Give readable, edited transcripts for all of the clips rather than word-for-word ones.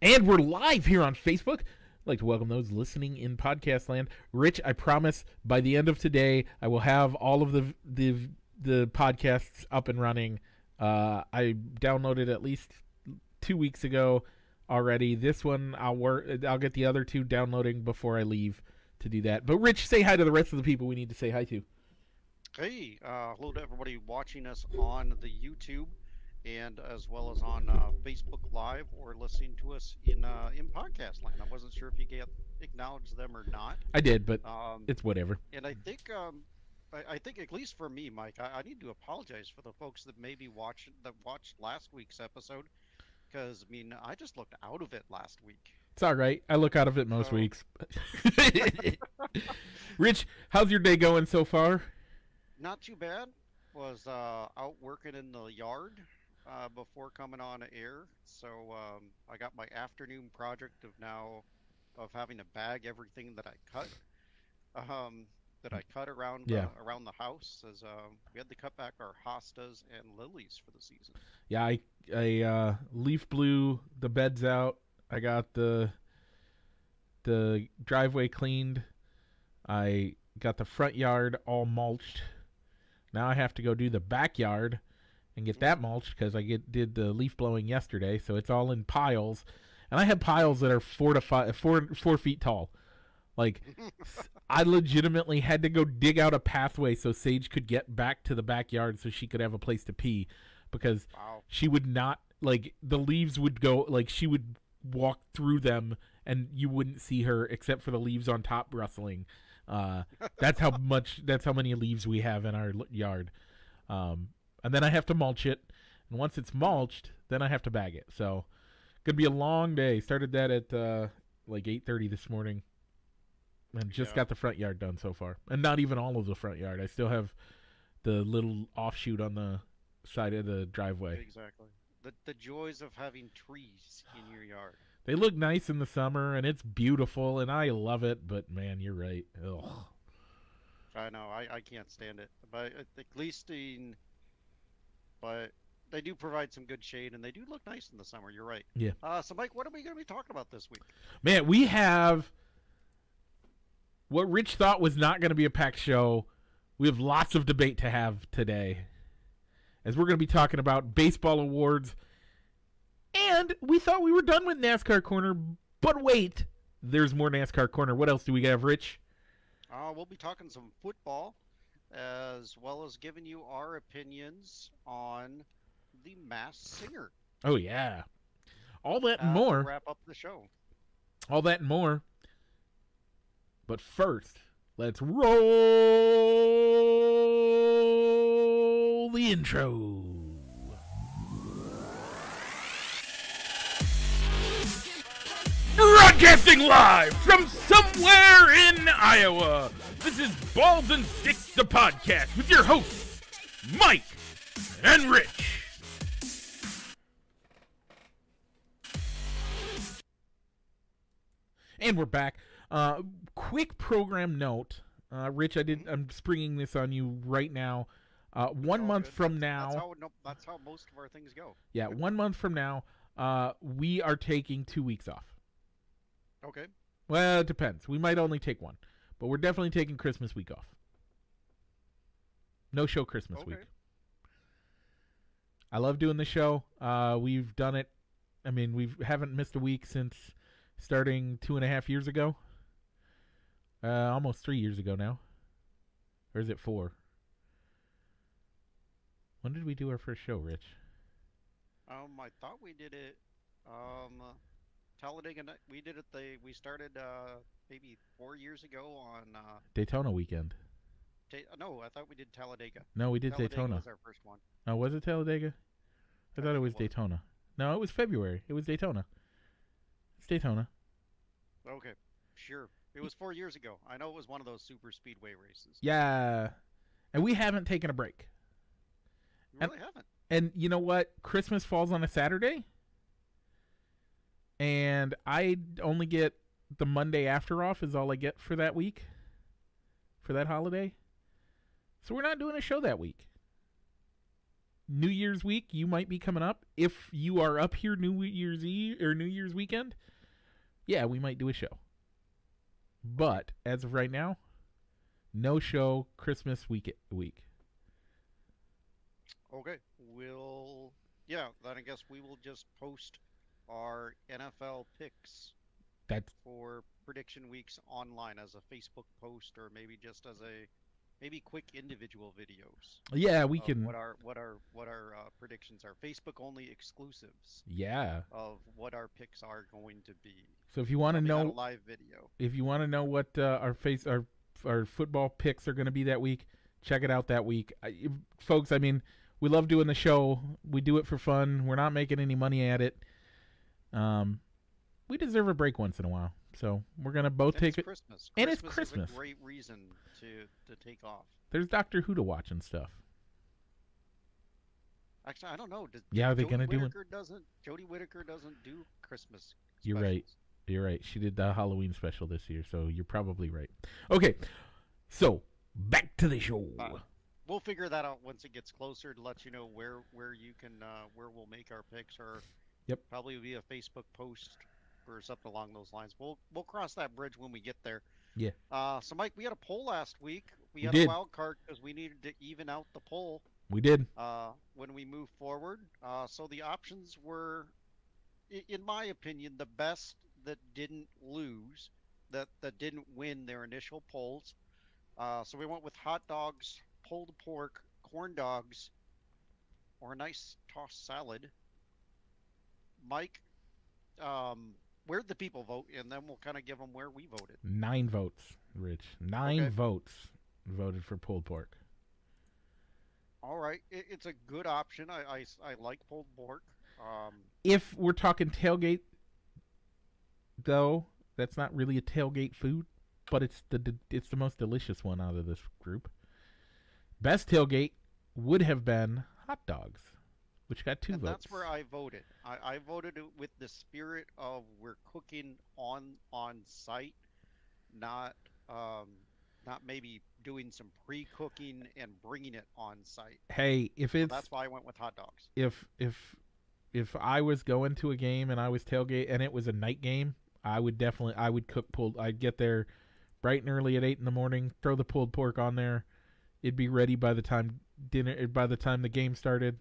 And we're live here on Facebook. I'd like to welcome those listening in podcast land. Rich, I promise by the end of today, I will have all of the podcasts up and running. I downloaded at least 2 weeks ago already. This one, I'll get the other two downloading before I leave to do that. But Rich, say hi to the rest of the people we need to say hi to. Hey, hello to everybody watching us on the YouTube and as well as on Facebook Live or listening to us in podcast land. I wasn't sure if you acknowledged them or not. I did, but it's whatever. And I think at least for me, Mike, I need to apologize for the folks that maybe watched last week's episode, because I mean I just looked out of it last week. It's all right. I look out of it most weeks. Rich, how's your day going so far? Not too bad. Was out working in the yard before coming on air, so I got my afternoon project of having to bag everything that I cut around around the house, as we had to cut back our hostas and lilies for the season. Yeah, I leaf blew the beds out. I got the driveway cleaned. I got the front yard all mulched. Now I have to go do the backyard and get that mulched because I did the leaf blowing yesterday, so it's all in piles. And I have piles that are 4 feet tall. Like, I legitimately had to go dig out a pathway so Sage could get back to the backyard so she could have a place to pee, because she would not, like, the leaves would go, like, she would walk through them and you wouldn't see her except for the leaves on top rustling. That's how many leaves we have in our yard. And then I have to mulch it, and once it's mulched, then I have to bag it. So, gonna be a long day. Started that at like 8:30 this morning, and just got the front yard done so far, and not even all of the front yard. I still have the little offshoot on the side of the driveway. Exactly. The joys of having trees in your yard. They look nice in the summer, and it's beautiful, and I love it. But man, you're right. Ugh. I know. I can't stand it. But at least but they do provide some good shade, and they do look nice in the summer. You're right. Yeah. So Mike, what are we going to be talking about this week? Man, we have what Rich thought was not going to be a packed show. We have lots of debate to have today, as we're going to be talking about baseball awards. And we thought we were done with NASCAR Corner, but wait, there's more NASCAR Corner. What else do we have, Rich? We'll be talking some football, as well as giving you our opinions on the Masked Singer. Oh, yeah. All that and more. To wrap up the show. All that and more. But first, let's roll the intro. Broadcasting live from somewhere in Iowa, this is Balls and Sticks, the podcast, with your hosts, Mike and Rich. And we're back. Quick program note, Rich. I'm springing this on you right now. 1 month from now. That's how most of our things go. Yeah, 1 month from now, we are taking 2 weeks off. Okay. Well, it depends. We might only take one, but we're definitely taking Christmas week off. No show Christmas week. I love doing the show. We've done it. I mean, we haven't missed a week since starting 2.5 years ago. Almost 3 years ago now. Or is it 4? When did we do our first show, Rich? I thought we did it. Talladega. We did it. We started maybe 4 years ago on Daytona weekend. No, I thought we did Talladega. No, we did Talladega Daytona. Was our first one. Oh, was it Talladega? I thought it was Daytona. No, it was February. It was Daytona. It's Daytona. Okay, sure. It was 4 years ago. I know it was one of those super speedway races. Yeah, and we haven't taken a break. We really haven't. And you know what? Christmas falls on a Saturday. And I only get the Monday after off is all I get for that week. For that holiday. So we're not doing a show that week. New Year's week, you might be coming up. If you are up here New Year's Eve or New Year's weekend, yeah, we might do a show. But as of right now, no show Christmas week. Okay, yeah, then I guess we will just post our NFL picks That's for prediction weeks online as a Facebook post or maybe just as maybe quick individual videos yeah, we of can. what our predictions are. Facebook only exclusives Yeah. of what our picks are going to be. So if you want to Probably not a know, live video. what our football picks are going to be that week, check it out that week, folks. I mean, we love doing the show. We do it for fun. We're not making any money at it. We deserve a break once in a while, so we're gonna both take it. Christmas. And it's Christmas Christmas. is a great reason to take off. There's Doctor Who to watch and stuff. Actually, I don't know. Yeah, are they gonna do it? Jodie Whittaker doesn't do Christmas You're specials. right. You're right. She did the Halloween special this year, so you're probably right. Okay, so back to the show. We'll figure that out once it gets closer to let you know where you can where we'll make our picks, or Yep. probably via Facebook post or something along those lines. We'll cross that bridge when we get there. Yeah. So Mike, we had a poll last week. We We had did. a wild card because we needed to even out the poll We did. when we move forward. So the options were, in my opinion, the best that didn't lose, that didn't win their initial polls. So we went with hot dogs, pulled pork, corn dogs, or a nice tossed salad. Mike, where'd the people vote? And then we'll kind of give them where we voted. 9 votes, Rich. 9 Okay. votes voted for pulled pork. All right, it's a good option. I like pulled pork. If we're talking tailgate, though, that's not really a tailgate food, but it's the most delicious one out of this group. Best tailgate would have been hot dogs, which got 2 And votes. that's where I voted. I voted it with the spirit of we're cooking on site, not maybe doing some pre-cooking and bringing it on site. Hey, if So it's that's why I went with hot dogs. if I was going to a game and I was tailgate and it was a night game, I would cook pulled. I'd get there bright and early at 8 in the morning, throw the pulled pork on there. It'd be ready by the time the game started,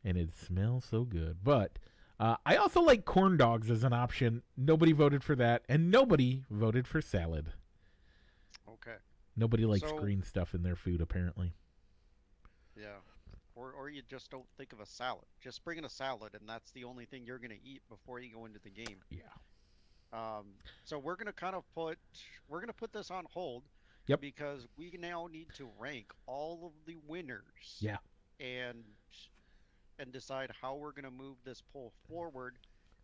and it'd smell so good. But I also like corn dogs as an option. Nobody voted for that, and nobody voted for salad. Okay. Nobody likes So- green stuff in their food, apparently. Yeah. Or you just don't think of a salad. Just bring in a salad, and that's the only thing you're going to eat before you go into the game. Yeah. So we're going to put this on hold. Yep. Because we now need to rank all of the winners. Yeah. And decide how we're going to move this poll forward.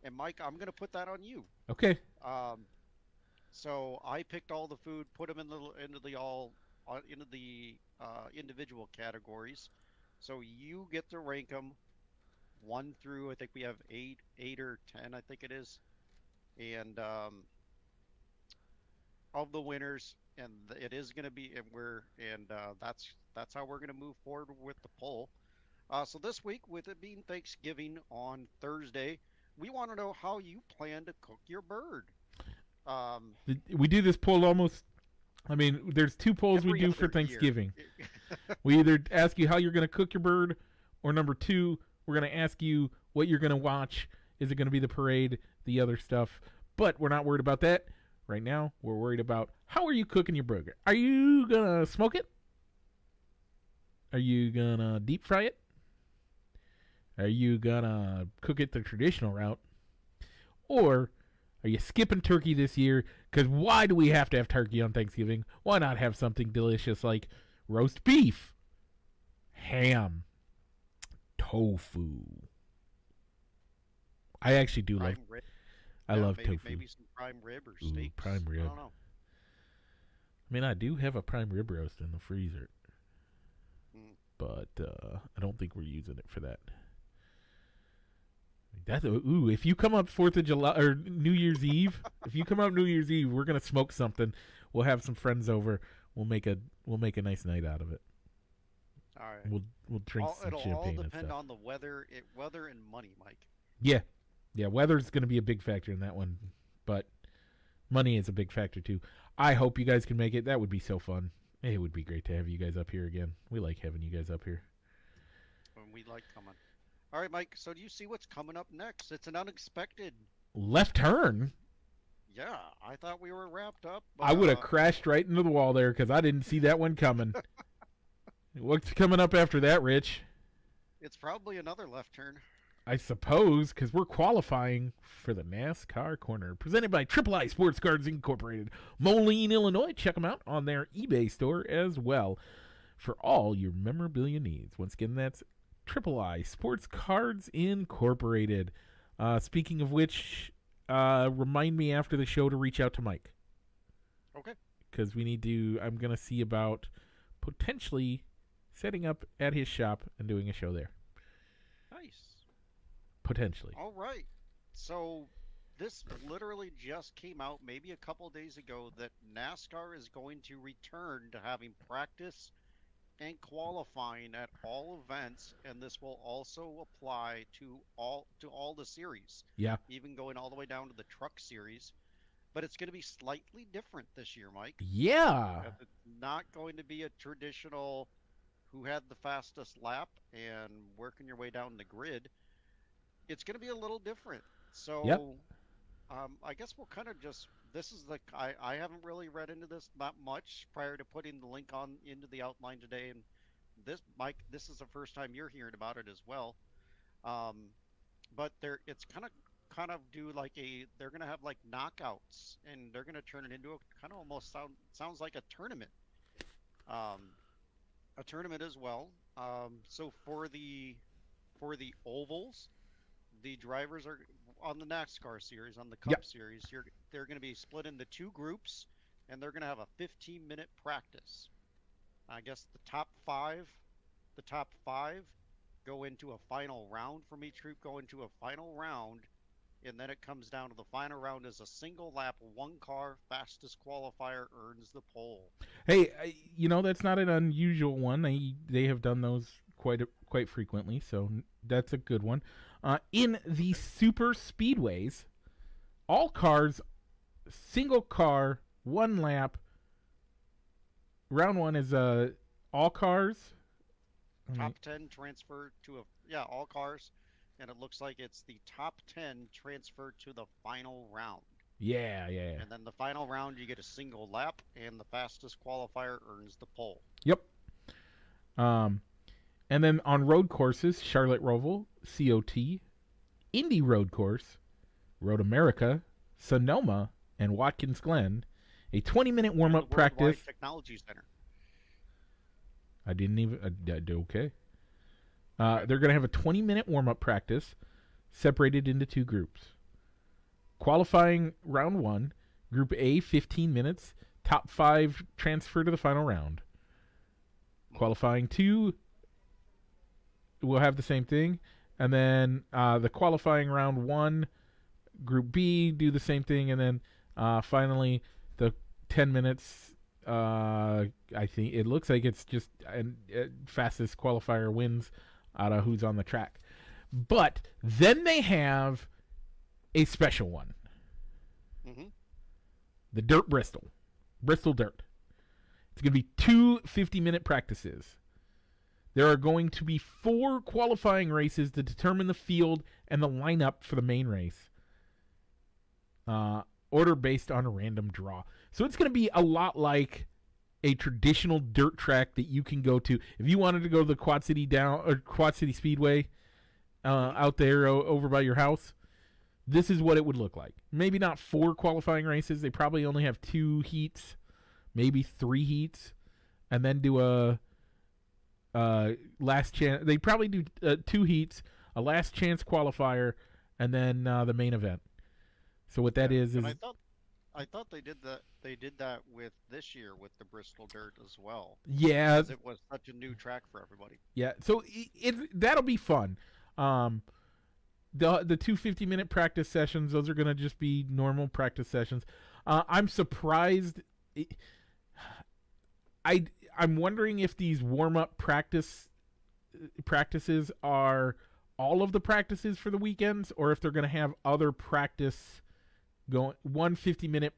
And Mike, I'm going to put that on you. Okay. So I picked all the food, put them into the individual categories. So you get to rank them 1 through, I think we have 8 or 10, I think it is, and of the winners, and it is going to be, and that's how we're going to move forward with the poll. So this week, with it being Thanksgiving on Thursday, we want to know how you plan to cook your bird. We do this poll almost. I mean, there's 2 polls we Every do other for year. Thanksgiving. We either ask you how you're going to cook your bird, or number 2, we're going to ask you what you're going to watch. Is it going to be the parade, the other stuff? But we're not worried about that. Right now, we're worried about how are you cooking your burger? Are you going to smoke it? Are you going to deep fry it? Are you going to cook it the traditional route? Or are you skipping turkey this year? Because why do we have to have turkey on Thanksgiving? Why not have something delicious like roast beef, ham, tofu? I actually do love. Prime rib. I love maybe, tofu. Maybe some prime rib or Ooh, steaks. prime rib. I don't know. I mean, I do have a prime rib roast in the freezer, but I don't think we're using it for that. If you come up 4th of July or New Year's Eve, we're gonna smoke something. We'll have some friends over. We'll make a nice night out of it. All right. we'll drink some It'll all champagne and depend stuff. on the weather and money, Mike. Yeah, yeah. Weather's going to be a big factor in that one, but money is a big factor too. I hope you guys can make it. That would be so fun. It would be great to have you guys up here again. We like having you guys up here. And we like coming. All right, Mike. So do you see what's coming up next? It's an unexpected. Left turn. Yeah, I thought we were wrapped up. I would have crashed right into the wall there because I didn't see that one coming. What's coming up after that, Rich? It's probably another left turn. I suppose, because we're qualifying for the NASCAR Corner, presented by Triple I Sports Cards Incorporated, Moline, Illinois. Check them out on their eBay store as well for all your memorabilia needs. Once again, that's Triple I Sports Cards Incorporated. Speaking of which, remind me after the show to reach out to Mike. Okay. Because we need to, I'm going to see about potentially setting up at his shop and doing a show there. Nice. Potentially. All right. So this literally just came out maybe a couple days ago that NASCAR is going to return to having practice and qualifying at all events, and this will also apply to all the series. Yeah. Even going all the way down to the truck series. But it's going to be slightly different this year, Mike. Yeah. It's not going to be a traditional who had the fastest lap and working your way down the grid. It's going to be a little different. So yep. I guess we'll kind of just, this is the, I haven't really read into this that much prior to putting the link on into the outline today. And this, Mike, this is the first time you're hearing about it as well. But it's kind of do like they're going to have like knockouts, and they're going to turn it into a kind of almost sounds like a tournament. A tournament as well. So for the ovals, the drivers are on the NASCAR series, on the Cup series. They're going to be split into two groups, and they're going to have a 15-minute practice. I guess the top five go into a final round from each group. Go into a final round, and then it comes down to the final round as a single lap, one car, fastest qualifier earns the pole. Hey, that's not an unusual one. They have done those quite frequently, so that's a good one. In the super speedways, all cars, single car, one lap. Round one is all cars. Top 10 transfer to all cars. And it looks like it's the top 10 transferred to the final round. Yeah. And then the final round, you get a single lap, and the fastest qualifier earns the pole. Yep. And then on road courses, Charlotte Roval, COT, Indy Road Course, Road America, Sonoma, and Watkins Glen, a 20-minute warm-up practice. Technology Center. I didn't even... okay. They're going to have a 20-minute warm-up practice separated into two groups. Qualifying round one, Group A, 15 minutes. Top 5 transfer to the final round. Qualifying 2 will have the same thing. And then the qualifying round 1, Group B, do the same thing. And then finally, the 10 minutes, I think it looks like it's just fastest qualifier wins out of who's on the track. But then they have a special one. Mm-hmm. The Dirt Bristol Dirt. It's going to be 2 50-minute practices. There are going to be 4 qualifying races to determine the field and the lineup for the main race. Order based on a random draw. So it's going to be a lot like a traditional dirt track that you can go to. If you wanted to go to the Quad City Speedway out there over by your house, this is what it would look like. Maybe not 4 qualifying races. They probably only have 2 heats, maybe 3 heats, and then do a last chance. They probably do 2 heats, a last chance qualifier, and then the main event. So what that is I thought they did that. They did that with this year with the Bristol Dirt as well. Yeah, because it was such a new track for everybody. Yeah, so that'll be fun. The 2 50-minute practice sessions, those are going to just be normal practice sessions. I'm surprised. I'm wondering if these warm-up practice practices are all of the practices for the weekends, or if they're going to have other practice going 1 50-minute.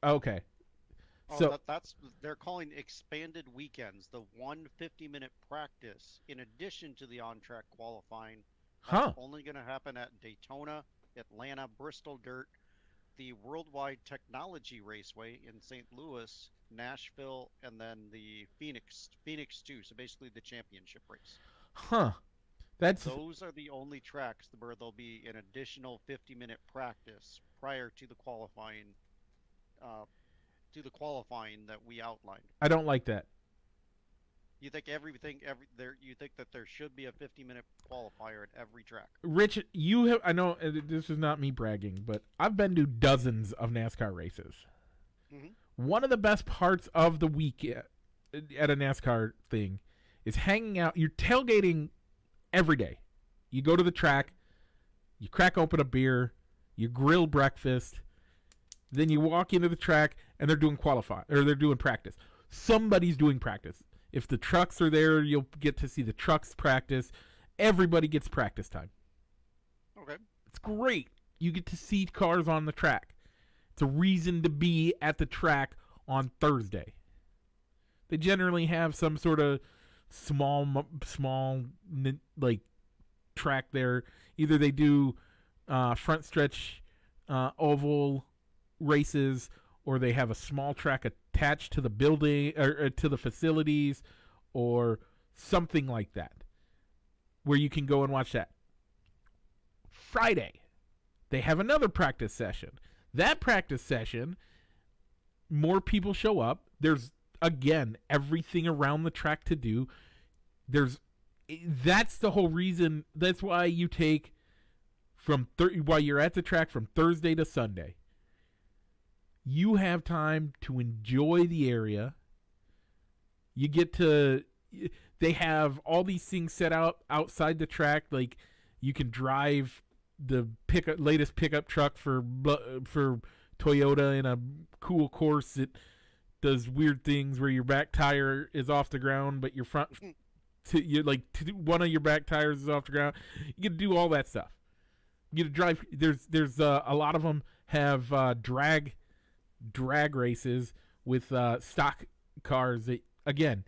Okay, Oh, so that's they're calling expanded weekends. The 1 50-minute practice, in addition to the on-track qualifying, that's huh? only going to happen at Daytona, Atlanta, Bristol Dirt, the Worldwide Technology Raceway in St. Louis, Nashville, and then the Phoenix 2. So basically the championship race. Huh? That's Those are the only tracks where there'll be an additional 50-minute practice prior uh, to the qualifying that we outlined. I don't like that. You think you think that there should be a 50-minute qualifier at every track. Rich, you have. I know this is not me bragging, but I've been to dozens of NASCAR races. Hmm. One of the best parts of the week at a NASCAR thing is hanging out. You're tailgating every day. You go to the track, you crack open a beer, you grill breakfast, then you walk into the track and they're doing they're doing practice. Somebody's doing practice. If the trucks are there, you'll get to see the trucks practice. Everybody gets practice time. Okay. It's great. You get to see cars on the track. It's a reason to be at the track on Thursday. They generally have some sort of small like track there. Either they do front stretch oval races, or they have a small track attached to the building or to the facilities, or something like that, where you can go and watch that. Friday, they have another practice session. That practice session, more people show up. There's, again, everything around the track to do. That's the whole reason. That's why you take while you're at the track from Thursday to Sunday. You have time to enjoy the area. You get to. They have all these things set out outside the track, like you can drive the latest pickup truck for Toyota in a cool course. It does weird things where your back tire is off the ground, but your front, one of your back tires is off the ground. You get to do all that stuff. You get to drive. There's a lot of them have drag races with stock cars that, again,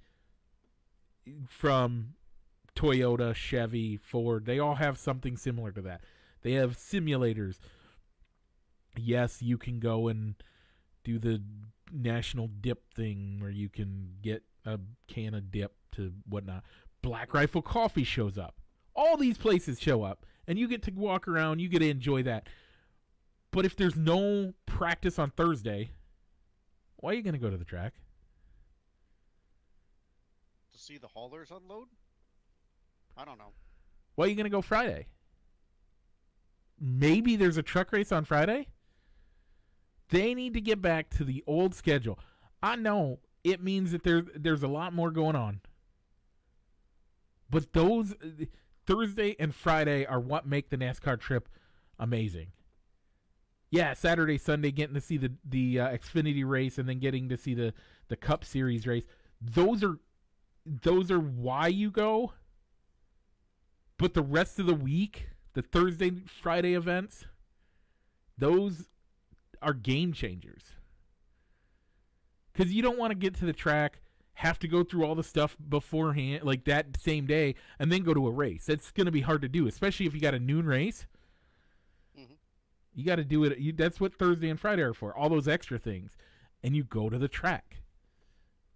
from Toyota, Chevy, Ford, they all have something similar to that. They have simulators. Yes, you can go and do the national dip thing where you can get a can of dip to whatnot. Black Rifle Coffee shows up. All these places show up, and you get to walk around. You get to enjoy that. But if there's no practice on Thursday, why are you going to go to the track? To see the haulers unload? I don't know. Why are you going to go Friday? Maybe there's a truck race on Friday? They need to get back to the old schedule. I know it means that there's a lot more going on. But those Thursday and Friday are what make the NASCAR trip amazing. Yeah, Saturday, Sunday, getting to see the Xfinity race and then getting to see the Cup Series race. Those are why you go. But the rest of the week, the Thursday, Friday events, those are game changers. Because you don't want to get to the track, have to go through all the stuff beforehand, like that same day, and then go to a race. That's going to be hard to do, especially if you got a noon race. Mm-hmm. You got to do it. That's what Thursday and Friday are for, all those extra things. And you go to the track.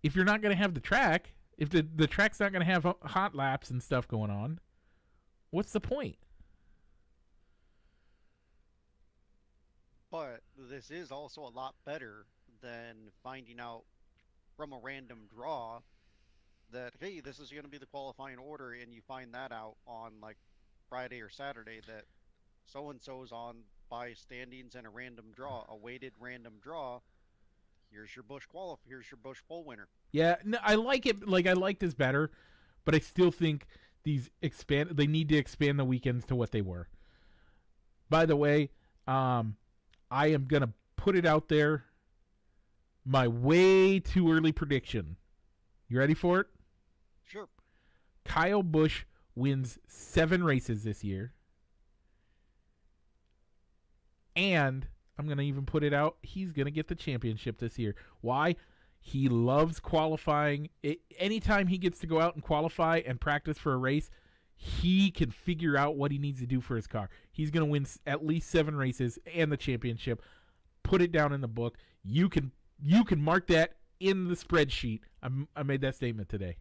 If you're not going to have the track, if the track's not going to have hot laps and stuff going on, what's the point? But this is also a lot better than finding out from a random draw that, hey, this is going to be the qualifying order, and you find that out on like Friday or Saturday that so-and-so's on by standings and a random draw, a weighted random draw. Here's your Busch pole winner. Yeah, no, I like it. Like, I like this better, but I still think they need to expand the weekends to what they were. By the way, I am going to put it out there. My way too early prediction. You ready for it? Sure. Kyle Busch wins 7 races this year. And I'm going to even put it out, he's going to get the championship this year. Why? He loves qualifying. Anytime he gets to go out and qualify and practice for a race, he can figure out what he needs to do for his car. He's going to win at least 7 races and the championship. Put it down in the book. You can mark that in the spreadsheet. I made that statement today.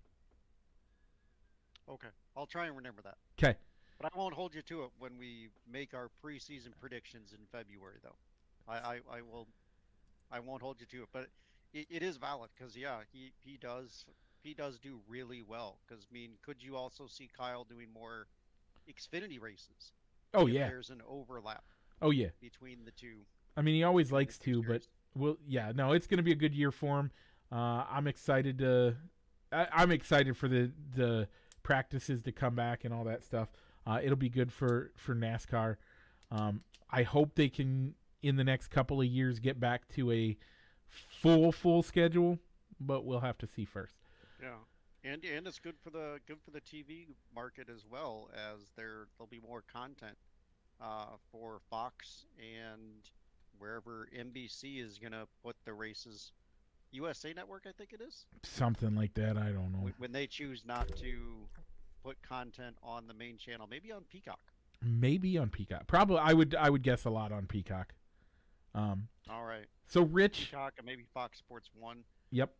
Okay. I'll try and remember that. Okay. But I won't hold you to it when we make our preseason predictions in February, though. I won't hold you to it, but it is valid because yeah, he does do really well. Because I mean, could you also see Kyle doing more Xfinity races? Oh if yeah. There's an overlap. Oh yeah. Between the two. I mean, he always likes to, but it's going to be a good year for him. I'm excited I'm excited for the practices to come back and all that stuff. It'll be good for NASCAR. I hope they can, in the next couple of years, get back to a full schedule, but we'll have to see first. Yeah, and it's good for the TV market as well, as there'll be more content for Fox and wherever NBC is gonna put the races. USA Network, I think it is. Something like that. I don't know. When they choose not to put content on the main channel, maybe on Peacock. Maybe on Peacock. Probably, I would guess a lot on Peacock. All right. So Rich, Peacock and maybe Fox Sports 1. Yep.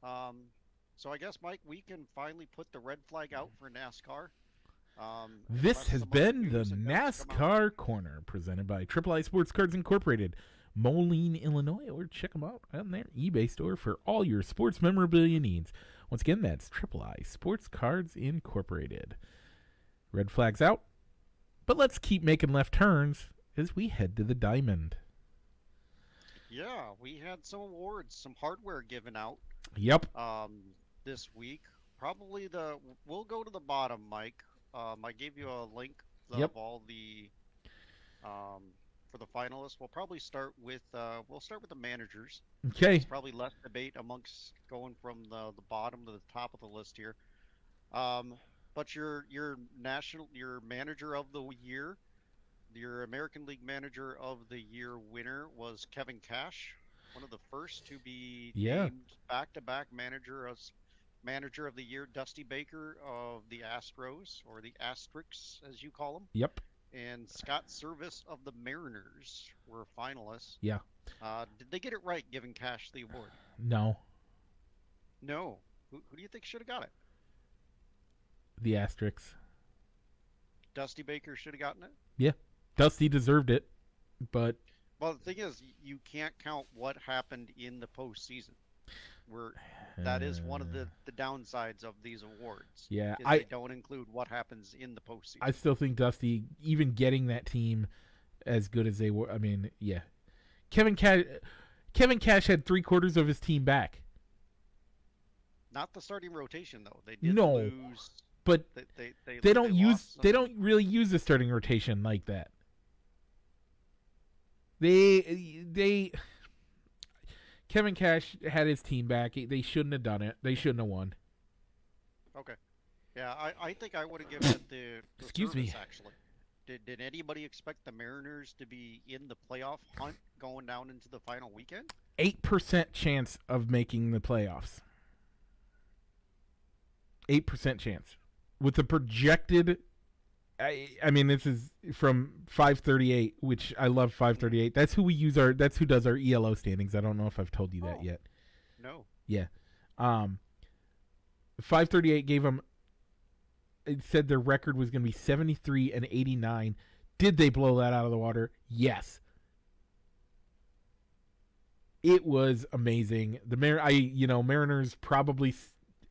So I guess, Mike, we can finally put the red flag out for NASCAR. This has been the NASCAR Corner, presented by Triple I Sports Cards Incorporated, Moline, Illinois, or check them out on their eBay store for all your sports memorabilia needs. Once again, that's Triple I Sports Cards Incorporated. Red flags out, but let's keep making left turns as we head to the Diamond. Yeah, we had some awards, some hardware given out. Yep. This week, we'll go to the bottom, Mike. I gave you a link of all the for the finalists. We'll probably start with the managers. Okay. There's probably less debate amongst going from the bottom to the top of the list here. But your manager of the year, your American League Manager of the Year winner was Kevin Cash, one of the first to be named back-to-back manager of the year. Dusty Baker of the Astros, or the Asterix as you call them. Yep. And Scott Service of the Mariners were finalists. Yeah. Did they get it right giving Cash the award? No. No. Who do you think should have got it? The Asterix. Dusty Baker should have gotten it? Yeah. Dusty deserved it, but... Well, the thing is, you can't count what happened in the postseason. That is one of the downsides of these awards. Yeah, they don't include what happens in the postseason. I still think Dusty, even getting that team as good as they were, I mean, yeah. Kevin Cash had 3/4 of his team back. Not the starting rotation, though. They did lose. But they don't really use the starting rotation like that. Kevin Cash had his team back. They shouldn't have done it. They shouldn't have won. Okay. Yeah, I think I would have given it the Excuse service, me. actually. Did anybody expect the Mariners to be in the playoff hunt going down into the final weekend? 8% chance of making the playoffs. 8% chance. With the projected... I mean, this is from 538, which I love 538. That's who we use that's who does our ELO standings. I don't know if I've told you that yet. No. Yeah. 538 gave them, it said their record was going to be 73 and 89. Did they blow that out of the water? Yes. It was amazing. Mariners probably,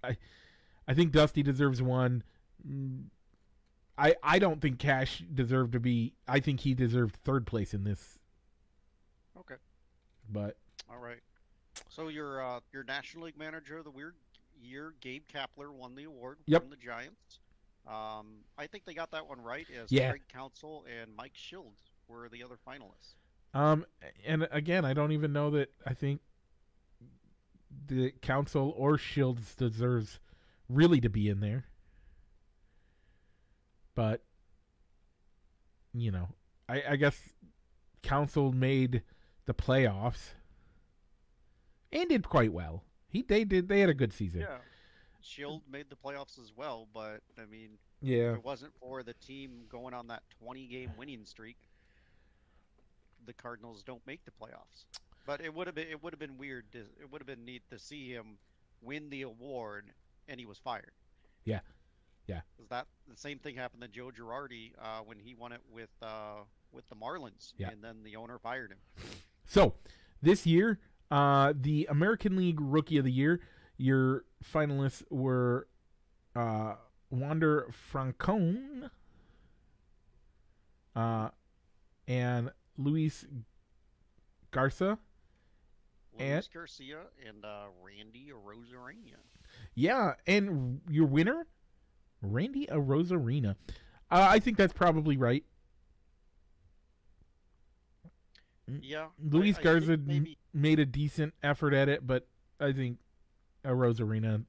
I think Dusty deserves one. I don't think Cash deserved to be. I think he deserved 3rd place in this. Okay. But all right. So your National League Manager of the year, Gabe Kapler, won the award from the Giants. I think they got that one right. As Craig Counsell and Mike Shields were the other finalists. And again, I don't even know that. I think the Counsell or Shields deserves really to be in there. But, you know, I guess Council made the playoffs and did quite well. They had a good season. Yeah, Shield made the playoffs as well, but I mean, if Yeah. it wasn't for the team going on that 20-game winning streak, the Cardinals don't make the playoffs. But it would have been weird. It would have been neat to see him win the award and he was fired. Yeah. Yeah. Because that the same thing happened to Joe Girardi when he won it with the Marlins, Yeah. and then the owner fired him. So, this year, the American League Rookie of the Year, your finalists were Wander Francone and Luis Garza. Luis Garcia and Randy Arozarena. Yeah, and your winner, Randy Arozarena. I think that's probably right. Yeah, Luis I Garza think maybe. made a decent effort at it, but I think Arozarena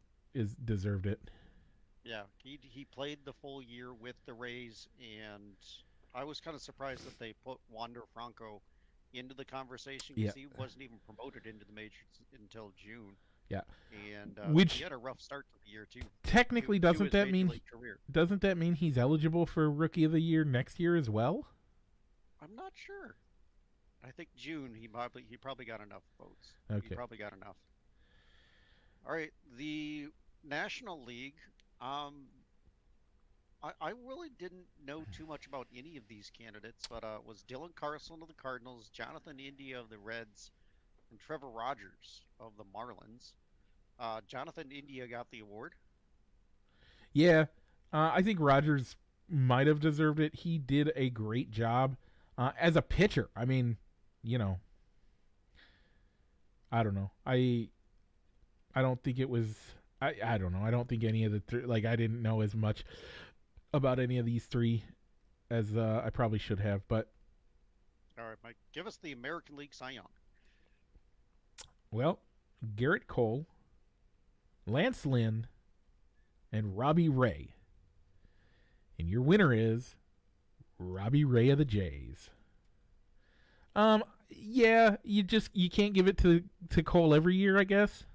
deserved it. Yeah, he played the full year with the Rays, and I was kind of surprised that they put Wander Franco into the conversation Yeah. because he wasn't even promoted into the majors until June, Yeah. and Which he had a rough start to the year too. technically To his major league career. doesn't that mean he's eligible for Rookie of the Year next year as well? I'm not sure. I think June he probably got enough votes. He Okay. probably got enough. All right, the National League. I really didn't know too much about any of these candidates, but it was Dylan Carlson of the Cardinals, Jonathan India of the Reds, and Trevor Rogers of the Marlins. Jonathan India got the award. Yeah, I think Rogers might have deserved it. He did a great job as a pitcher. I mean, you know, I don't know. I don't think it was. I don't know. I don't think any of the I didn't know as much about any of these three as I probably should have. But All right, Mike, give us the American League Cy Young. well, Garrett Cole, Lance Lynn, and Robbie Ray. And your winner is Robbie Ray of the Jays. Yeah, you can't give it to Cole every year, I guess.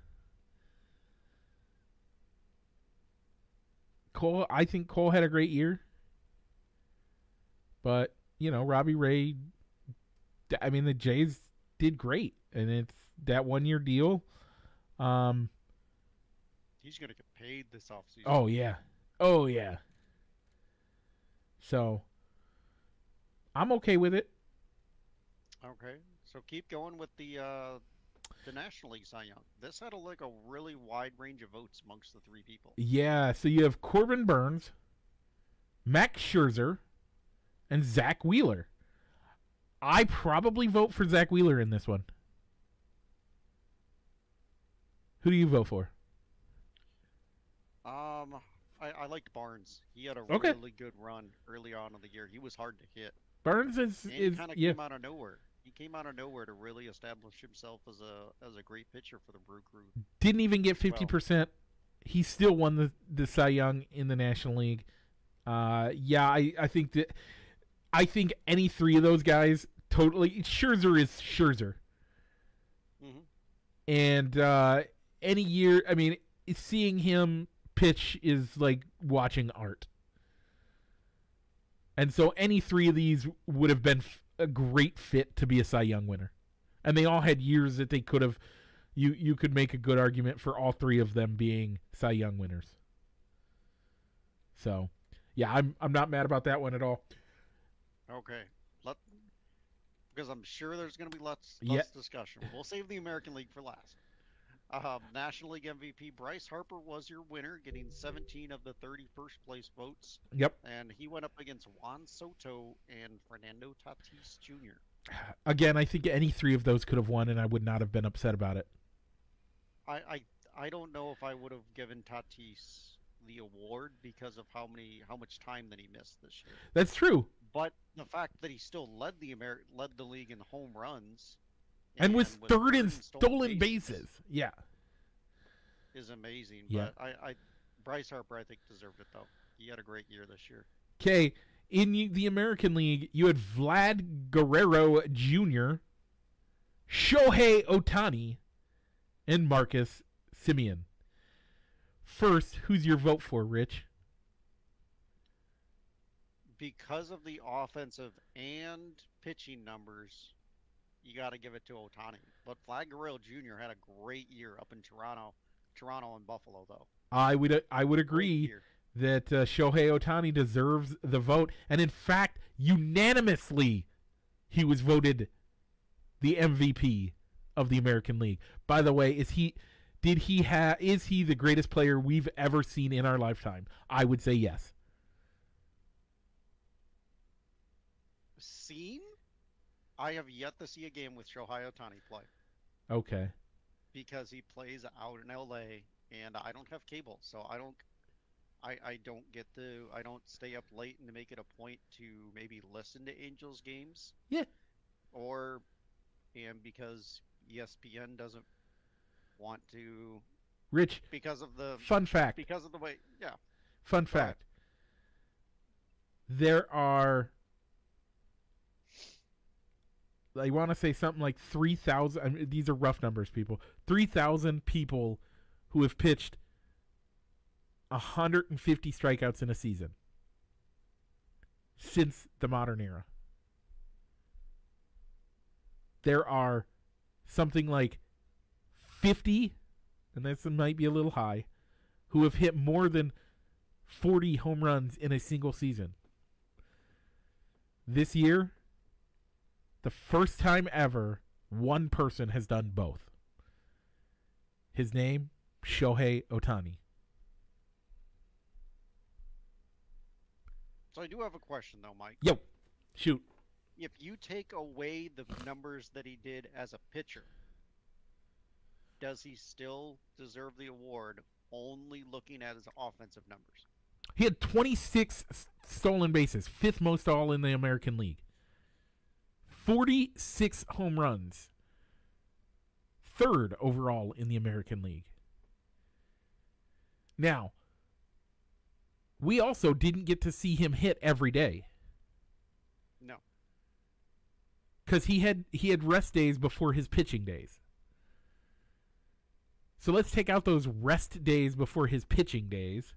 I think Cole had a great year. But, Robbie Ray, I mean, the Jays did great. And it's that 1-year deal. He's going to get paid this offseason. Oh, yeah. Oh, yeah. So, I'm okay with it. Okay, so keep going with the National League Cy Young. This had a really wide range of votes amongst the three people. Yeah, so you have Corbin Burns, Max Scherzer, and Zach Wheeler. I probably vote for Zach Wheeler in this one. Who do you vote for? I liked Barnes. He had a Okay. really good run early on in the year. He was hard to hit. Burns And he is kind of yeah. came out of nowhere. He came out of nowhere to really establish himself as a great pitcher for the Brew Crew. Didn't even get Well, 50%. He still won the Cy Young in the National League. I think any three of those guys totally. Scherzer is Scherzer, mhm. and any year, I mean, seeing him pitch is like watching art. And so any three of these would have been a great fit to be a Cy Young winner. And they all had years that they could have. You could make a good argument for all three of them being Cy Young winners. So, yeah, I'm not mad about that one at all. Okay. Because I'm sure there's going to be lots Yeah. discussion. We'll save the American League for last. National League MVP Bryce Harper was your winner, getting 17 of the 30 first place votes. Yep. And he went up against Juan Soto and Fernando Tatis Jr. Again, I think any three of those could have won, and I would not have been upset about it. I don't know if I would have given Tatis the award because of how much time that he missed this year. That's true. But the fact that he still led the league in home runs And was with third in stolen bases. Yeah. is amazing. Yeah. But Bryce Harper, I think, deserved it though. He had a great year this year. Okay, in the American League, you had Vlad Guerrero Jr., Shohei Ohtani, and Marcus Semien. First, who's your vote for, Rich? Because of the offensive and pitching numbers, you got to give it to Otani. But Vlad Guerrero Jr. had a great year up in Toronto and Buffalo, though. I would Great agree year. that Shohei Ohtani deserves the vote, and in fact, unanimously, he was voted the MVP of the American League. By the way, is he the greatest player we've ever seen in our lifetime? I would say yes. Seen? I have yet to see a game with Shohei Ohtani play Okay. because he plays out in LA and I don't have cable, so I don't stay up late and make it a point to maybe listen to Angels games Yeah. and because ESPN doesn't want to Rich, because of fun fact. the way, yeah. Fun Go ahead. fact. There are, I want to say something like 3,000. I mean, these are rough numbers, people. 3,000 people who have pitched 150 strikeouts in a season since the modern era. There are something like 50, and this might be a little high, who have hit more than 40 home runs in a single season. This year, the first time ever, one person has done both. His name, Shohei Ohtani. So I do have a question though, Mike. Yo, shoot. If you take away the numbers that he did as a pitcher, does he still deserve the award only looking at his offensive numbers? He had 26 stolen bases, fifth most all in the American League. 46 home runs, third overall in the American League. Now, we also didn't get to see him hit every day. No. Because he had rest days before his pitching days. So let's take out those rest days before his pitching days.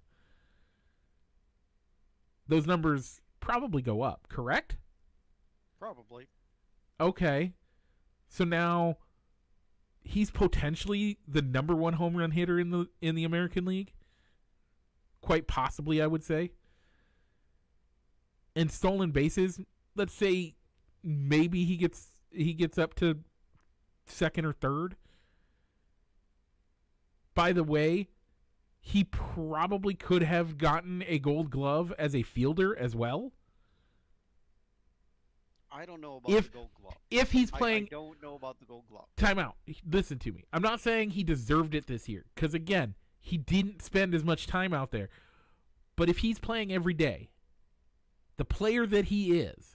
Those numbers probably go up, correct? Probably. Okay. So now he's potentially the number one home run hitter in the American League. Quite possibly, I would say. And stolen bases, let's say maybe he gets up to second or third. By the way, he probably could have gotten a Gold Glove as a fielder as well. I don't know about the Gold Glove. If he's playing, I don't know about the Gold Glove. Time out. Listen to me. I'm not saying he deserved it this year, because again, he didn't spend as much time out there. But if he's playing every day, the player that he is,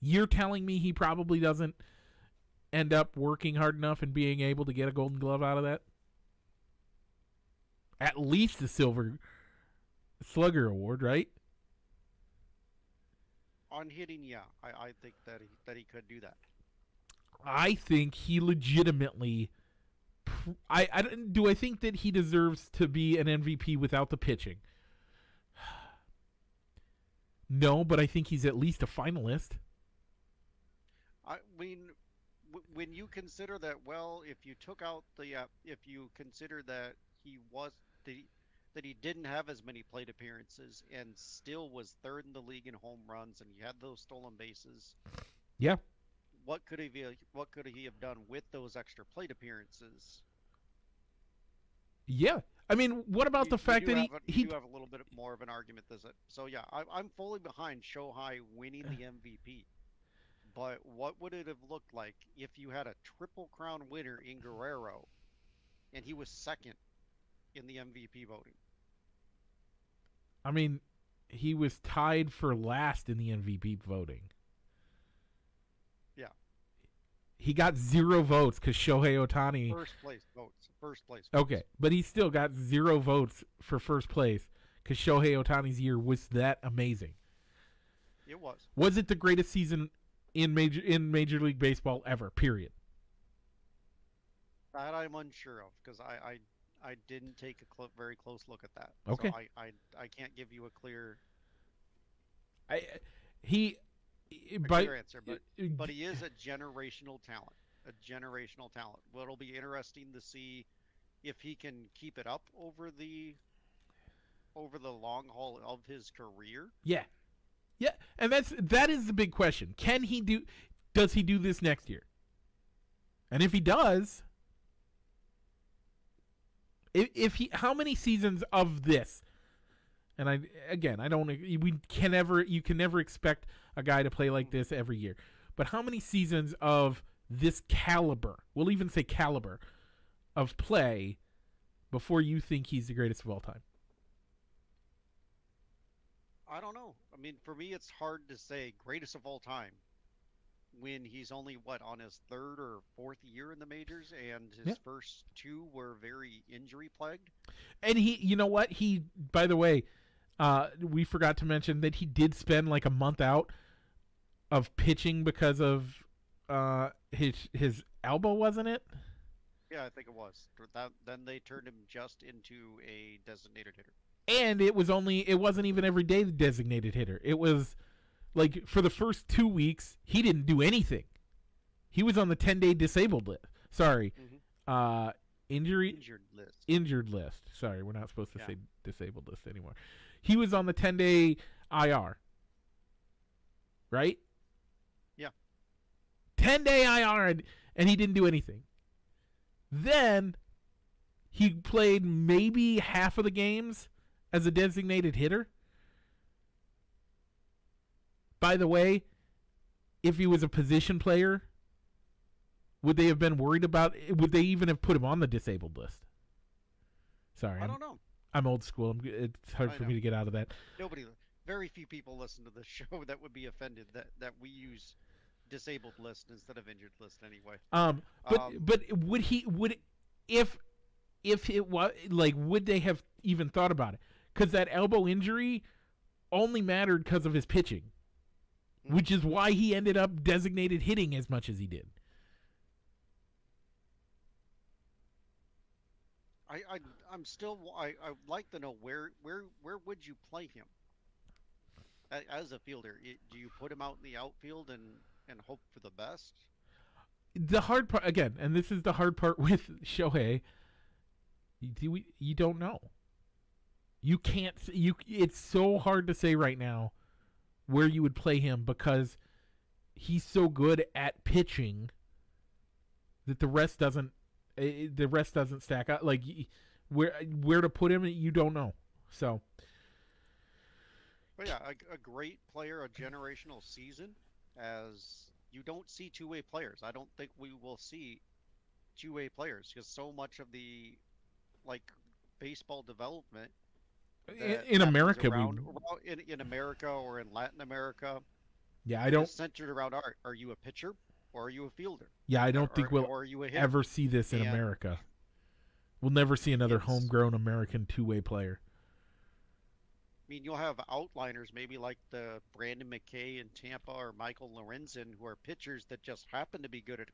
you're telling me he probably doesn't end up working hard enough and being able to get a Golden Glove out of that? At least the Silver Slugger Award, right? On hitting, yeah, I think that he could do that. I think he legitimately. I think that he deserves to be an MVP without the pitching? No, but I think he's at least a finalist. I mean, when you consider that, well, if you took out if you consider that that he didn't have as many plate appearances and still was third in the league in home runs, and he had those stolen bases. Yeah. What could he have done with those extra plate appearances? Yeah. I mean, what about the fact that he do have a little bit more of an argument, does it? So yeah, I'm fully behind Shohei winning the MVP. But what would it have looked like if you had a Triple Crown winner in Guerrero and he was second in the MVP voting? I mean, he was tied for last in the MVP voting. Yeah. He got 0 votes because Shohei Ohtani... First place votes. Okay, but he still got 0 votes for first place because Shohei Ohtani's year was that amazing. It was. Was it the greatest season in Major League Baseball ever? Period. That I'm unsure of because I didn't take a very close look at that. Okay. So I can't give you a clear clear answer, but he is a generational talent. A generational talent. Well, it'll be interesting to see if he can keep it up over the long haul of his career. Yeah. Yeah, and that is the big question. Does he do this next year? And if he does, how many seasons of this? And you can never expect a guy to play like this every year. But how many seasons of this caliber, we'll even say caliber, of play before you think he's the greatest of all time? I don't know. I mean, for me, it's hard to say greatest of all time when he's only, on his third or fourth year in the majors, and his first two were very injury-plagued. And you know what? By the way, we forgot to mention that he did spend like a month out of pitching because of his elbow, wasn't it? Yeah, I think it was. Then they turned him just into a designated hitter. And it wasn't even every day the designated hitter. It was like for the first 2 weeks, he didn't do anything. He was on the 10-day disabled list. Sorry. Injured list. Sorry, we're not supposed to say disabled list anymore. He was on the 10-day IR. Right? Yeah. 10-day IR, and he didn't do anything. Then he played maybe half of the games as a designated hitter. By the way, if he was a position player, would they have been worried about it? Would they even have put him on the disabled list? Sorry. I don't know. I'm old school. It's hard for me to get out of that. Very few people listen to the show that would be offended that we use disabled list instead of injured list anyway. But if it was like, would they have even thought about it? Because that elbow injury only mattered because of his pitching, which is why he ended up designated hitting as much as he did. I'd like to know where would you play him as a fielder? Do you put him out in the outfield and hope for the best? The hard part again, and this is the hard part with Shohei. You don't know. You can't. It's so hard to say right now where you would play him because he's so good at pitching that the rest doesn't stack up. Like where to put him, you don't know. So, but yeah, a great player, a generational season. As you don't see two-way players. I don't think we will see two-way players because so much of the baseball development in America, in America or in Latin America, I don't centered around art. Are you a pitcher or are you a fielder? Yeah, I don't think we'll ever see this in America. We'll never see another homegrown American two-way player. I mean, you'll have outliners, maybe like the Brandon McKay in Tampa or Michael Lorenzen, who are pitchers that just happen to be good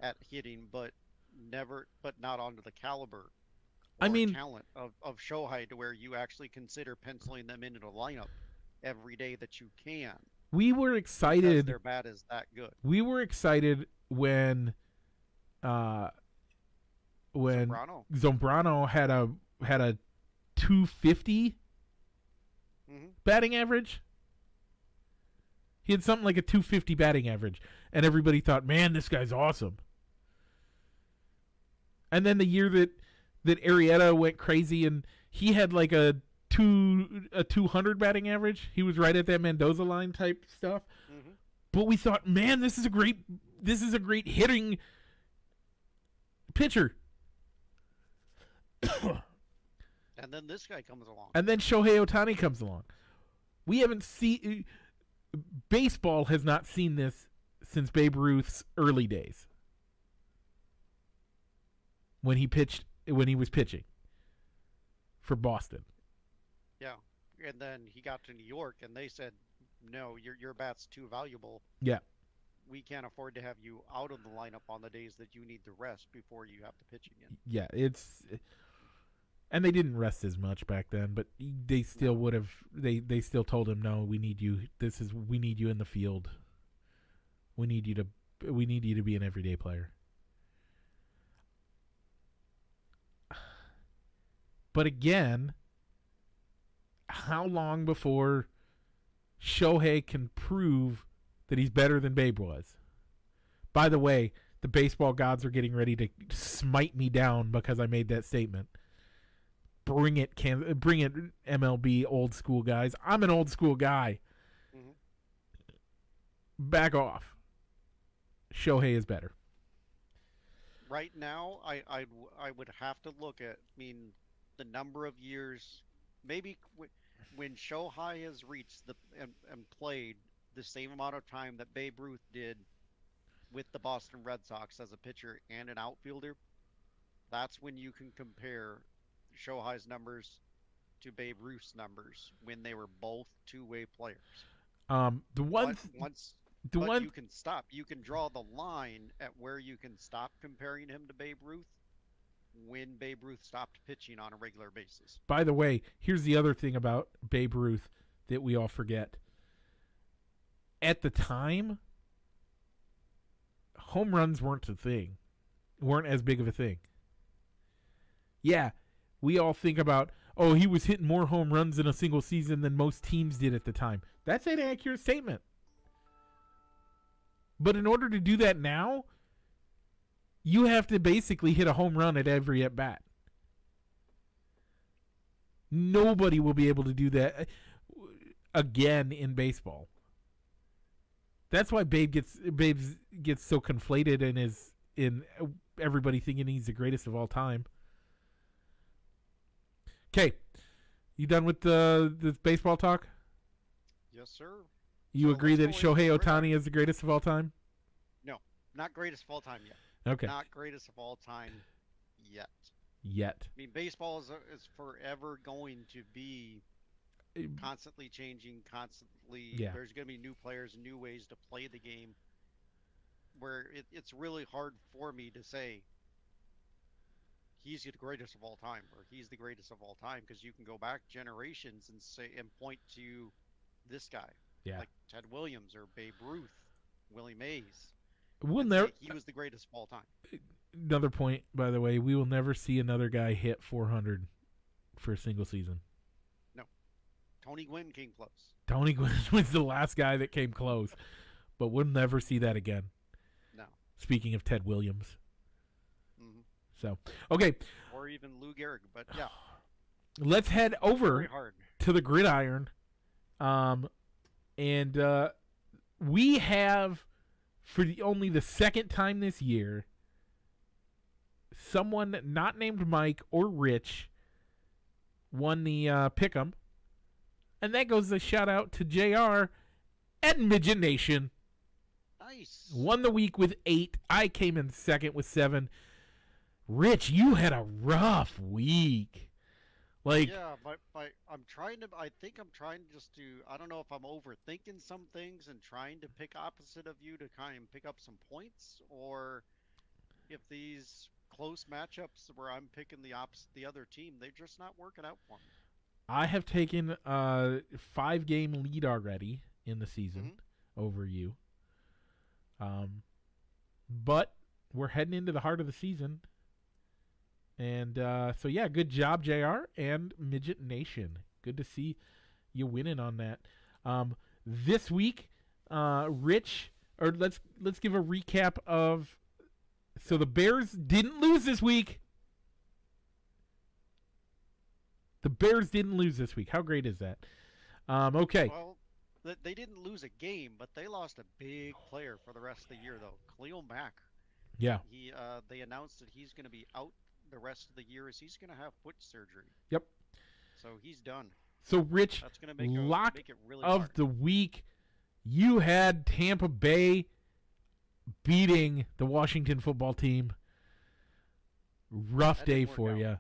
at hitting, but not onto the caliber. Talent of Shohei to where you actually consider penciling them into the lineup every day that you can. We were excited. Their bat is that good. We were excited when Zombrano had a 250 batting average. He had something like a 250 batting average, and everybody thought, "Man, this guy's awesome." And then the year that Arrieta went crazy and he had like a 200 batting average. He was right at that Mendoza line type stuff. But we thought, man, this is a great hitting pitcher. And then this guy comes along. And then Shohei Ohtani comes along. We haven't seen baseball has not seen this since Babe Ruth's early days. When he was pitching for Boston. Yeah. And then he got to New York, and they said, "No, your bat's too valuable. Yeah, We can't afford to have you out of the lineup on the days that you need the rest before you have the pitching in." yeah. And they didn't rest as much back then, but they still No. would have. They still told him, no, we need you. We need you in the field. We need you to we need you to be an everyday player. But again, how long before Shohei can prove that he's better than Babe was? By the way, the baseball gods are getting ready to smite me down because I made that statement. Bring it, MLB old school guys. I'm an old school guy. Hmm. Back off. Shohei is better. Right now, I would have to look at, I mean, the number of years, maybe when Shohei has reached and played the same amount of time that Babe Ruth did with the Boston Red Sox as a pitcher and an outfielder, that's when you can compare Shohei's numbers to Babe Ruth's numbers when they were both two-way players. The one, But once, the but one. you can stop. You can draw the line at where you can stop comparing him to Babe Ruth when Babe Ruth stopped pitching on a regular basis. By the way, here's the other thing about Babe Ruth that we all forget. At the time, home runs weren't a thing, weren't as big of a thing. Yeah, we all think about, oh, he was hitting more home runs in a single season than most teams did at the time. That's an accurate statement. But in order to do that now, you have to basically hit a home run at every at bat. Nobody will be able to do that again in baseball. That's why Babe gets so conflated and is in everybody thinking he's the greatest of all time. Okay, you done with the baseball talk? Yes, sir. You So agree let's that go into Shohei the gridiron. Ohtani is the greatest of all time? No, not greatest of all time yet. Okay. Not greatest of all time yet. Yet. I mean, baseball is forever going to be constantly changing, constantly. Yeah. There's going to be new players, new ways to play the game. Where it's really hard for me to say he's the greatest of all time or he's the greatest of all time because you can go back generations and say and point to this guy Yeah. like Ted Williams or Babe Ruth, Willie Mays, We'll and never. say he was the greatest of all time. Another point, by the way, we will never see another guy hit 400 for a single season. No, Tony Gwynn came close. Tony Gwynn was the last guy that came close, but we'll never see that again. No. Speaking of Ted Williams. Hmm. So, okay, Or even Lou Gehrig, but yeah, let's head very over hard. to the gridiron. And we have, for only the second time this year, someone not named Mike or Rich won the pick'em. And that goes a shout out to JR at Midget Nation. Nice. Won the week with 8. I came in second with 7. Rich, you had a rough week. Like, Yeah, but I'm trying to. I think I'm trying just to. I don't know if I'm overthinking some things and trying to pick opposite of you to kind of pick up some points, or if these close matchups where I'm picking the other team, they're just not working out for me. I have taken a 5-game lead already in the season over you. But we're heading into the heart of the season. And so, yeah, good job, JR and Midget Nation. Good to see you winning on that. This week, Rich, or let's give a recap of. So the Bears didn't lose this week. The Bears didn't lose this week. How great is that? Okay. Well, they didn't lose a game, but they lost a big player for the rest of the year, though. Khalil Mack. Yeah. They announced that he's going to be out the rest of the year as he's going to have foot surgery. Yep. So he's done. So, Rich, That's going to make it really of hard. the week, you had Tampa Bay beating the Washington football team. Rough That day didn't work for out. you.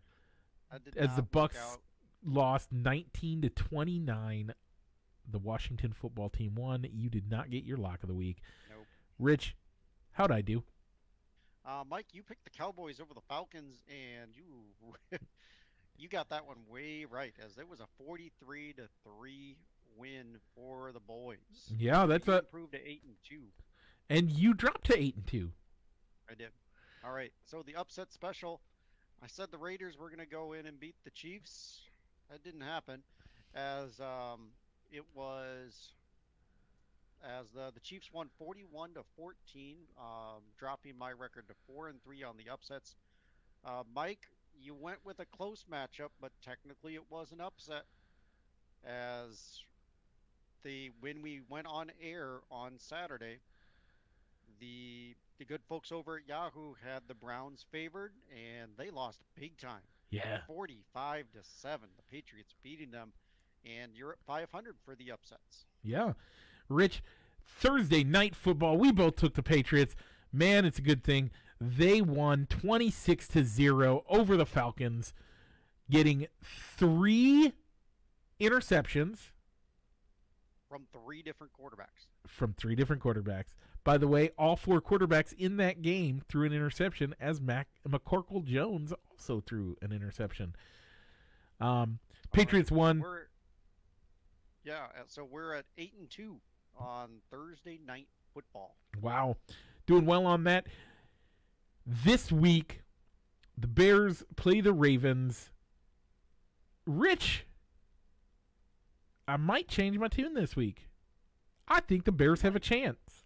That did As not the work Bucks out. lost 19-29. The Washington football team won. You did not get your lock of the week. Nope. Rich, how'd I do? Mike, you picked the Cowboys over the Falcons, and you you got that one way right, as it was a 43-3 win for the boys. Yeah, So that's you a. improved to 8-2. And you dropped to 8-2. I did. All right. So the upset special, I said the Raiders were going to go in and beat the Chiefs. That didn't happen, as it was as the Chiefs won 41-14, dropping my record to 4-3 on the upsets. Mike, you went with a close matchup, but technically it was an upset, as the when we went on air on Saturday, the good folks over at Yahoo had the Browns favored, and they lost big time, Yeah. 45-7. The Patriots beating them, and you're at 500 for the upsets. Yeah. Rich, Thursday night football, we both took the Patriots. Man, it's a good thing. They won 26-0 over the Falcons, getting 3 interceptions From three different quarterbacks. from 3 different quarterbacks. By the way, all 4 quarterbacks in that game threw an interception, as McCorkle Jones also threw an interception. Patriots won. So we're at 8-2 on Thursday night football. Wow. Doing well on that. This week, the Bears play the Ravens. Rich, I might change my tune this week. I think the Bears have a chance.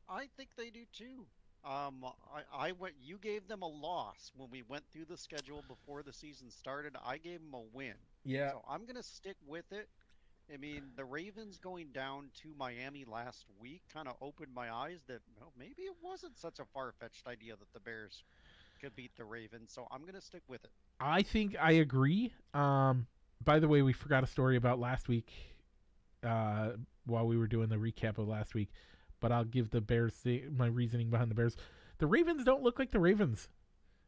I think they do too. I went. You gave them a loss when we went through the schedule before the season started. I gave them a win. Yeah. So I'm gonna stick with it. I mean, the Ravens going down to Miami last week kind of opened my eyes that, well, maybe it wasn't such a far-fetched idea that the Bears could beat the Ravens. So I'm gonna stick with it. I think I agree. By the way, we forgot a story about last week while we were doing the recap of last week, but I'll give the Bears my reasoning behind the Bears. The Ravens don't look like the Ravens.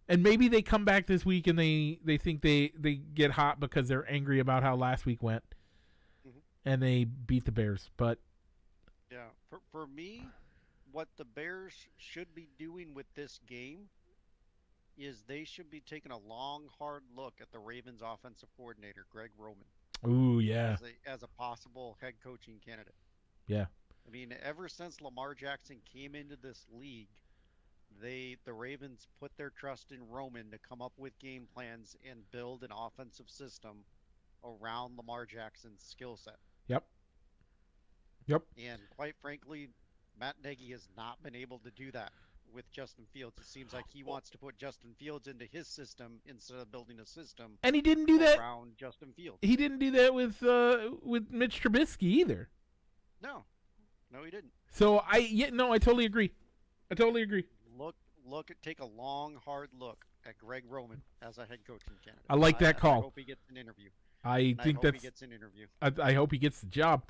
And maybe they come back this week and they think they get hot because they're angry about how last week went. Mhm. And they beat the Bears. But Yeah, for me, what the Bears should be doing with this game is they should be taking a long, hard look at the Ravens offensive coordinator, Greg Roman, ooh, yeah. as a possible head coaching candidate. Yeah. I mean, ever since Lamar Jackson came into this league, the Ravens put their trust in Roman to come up with game plans and build an offensive system around Lamar Jackson's skill set. Yep. Yep. And quite frankly, Matt Nagy has not been able to do that with Justin Fields. It seems like he wants to put Justin Fields into his system instead of building a system And he didn't do that. around Justin Fields. He didn't do that with Mitch Trubisky either. No, no, he didn't. So I totally agree. I totally agree. Take a long, hard look at Greg Roman as a head coaching candidate. I like that call. I hope he gets an interview. I think he gets an interview. I hope he gets the job.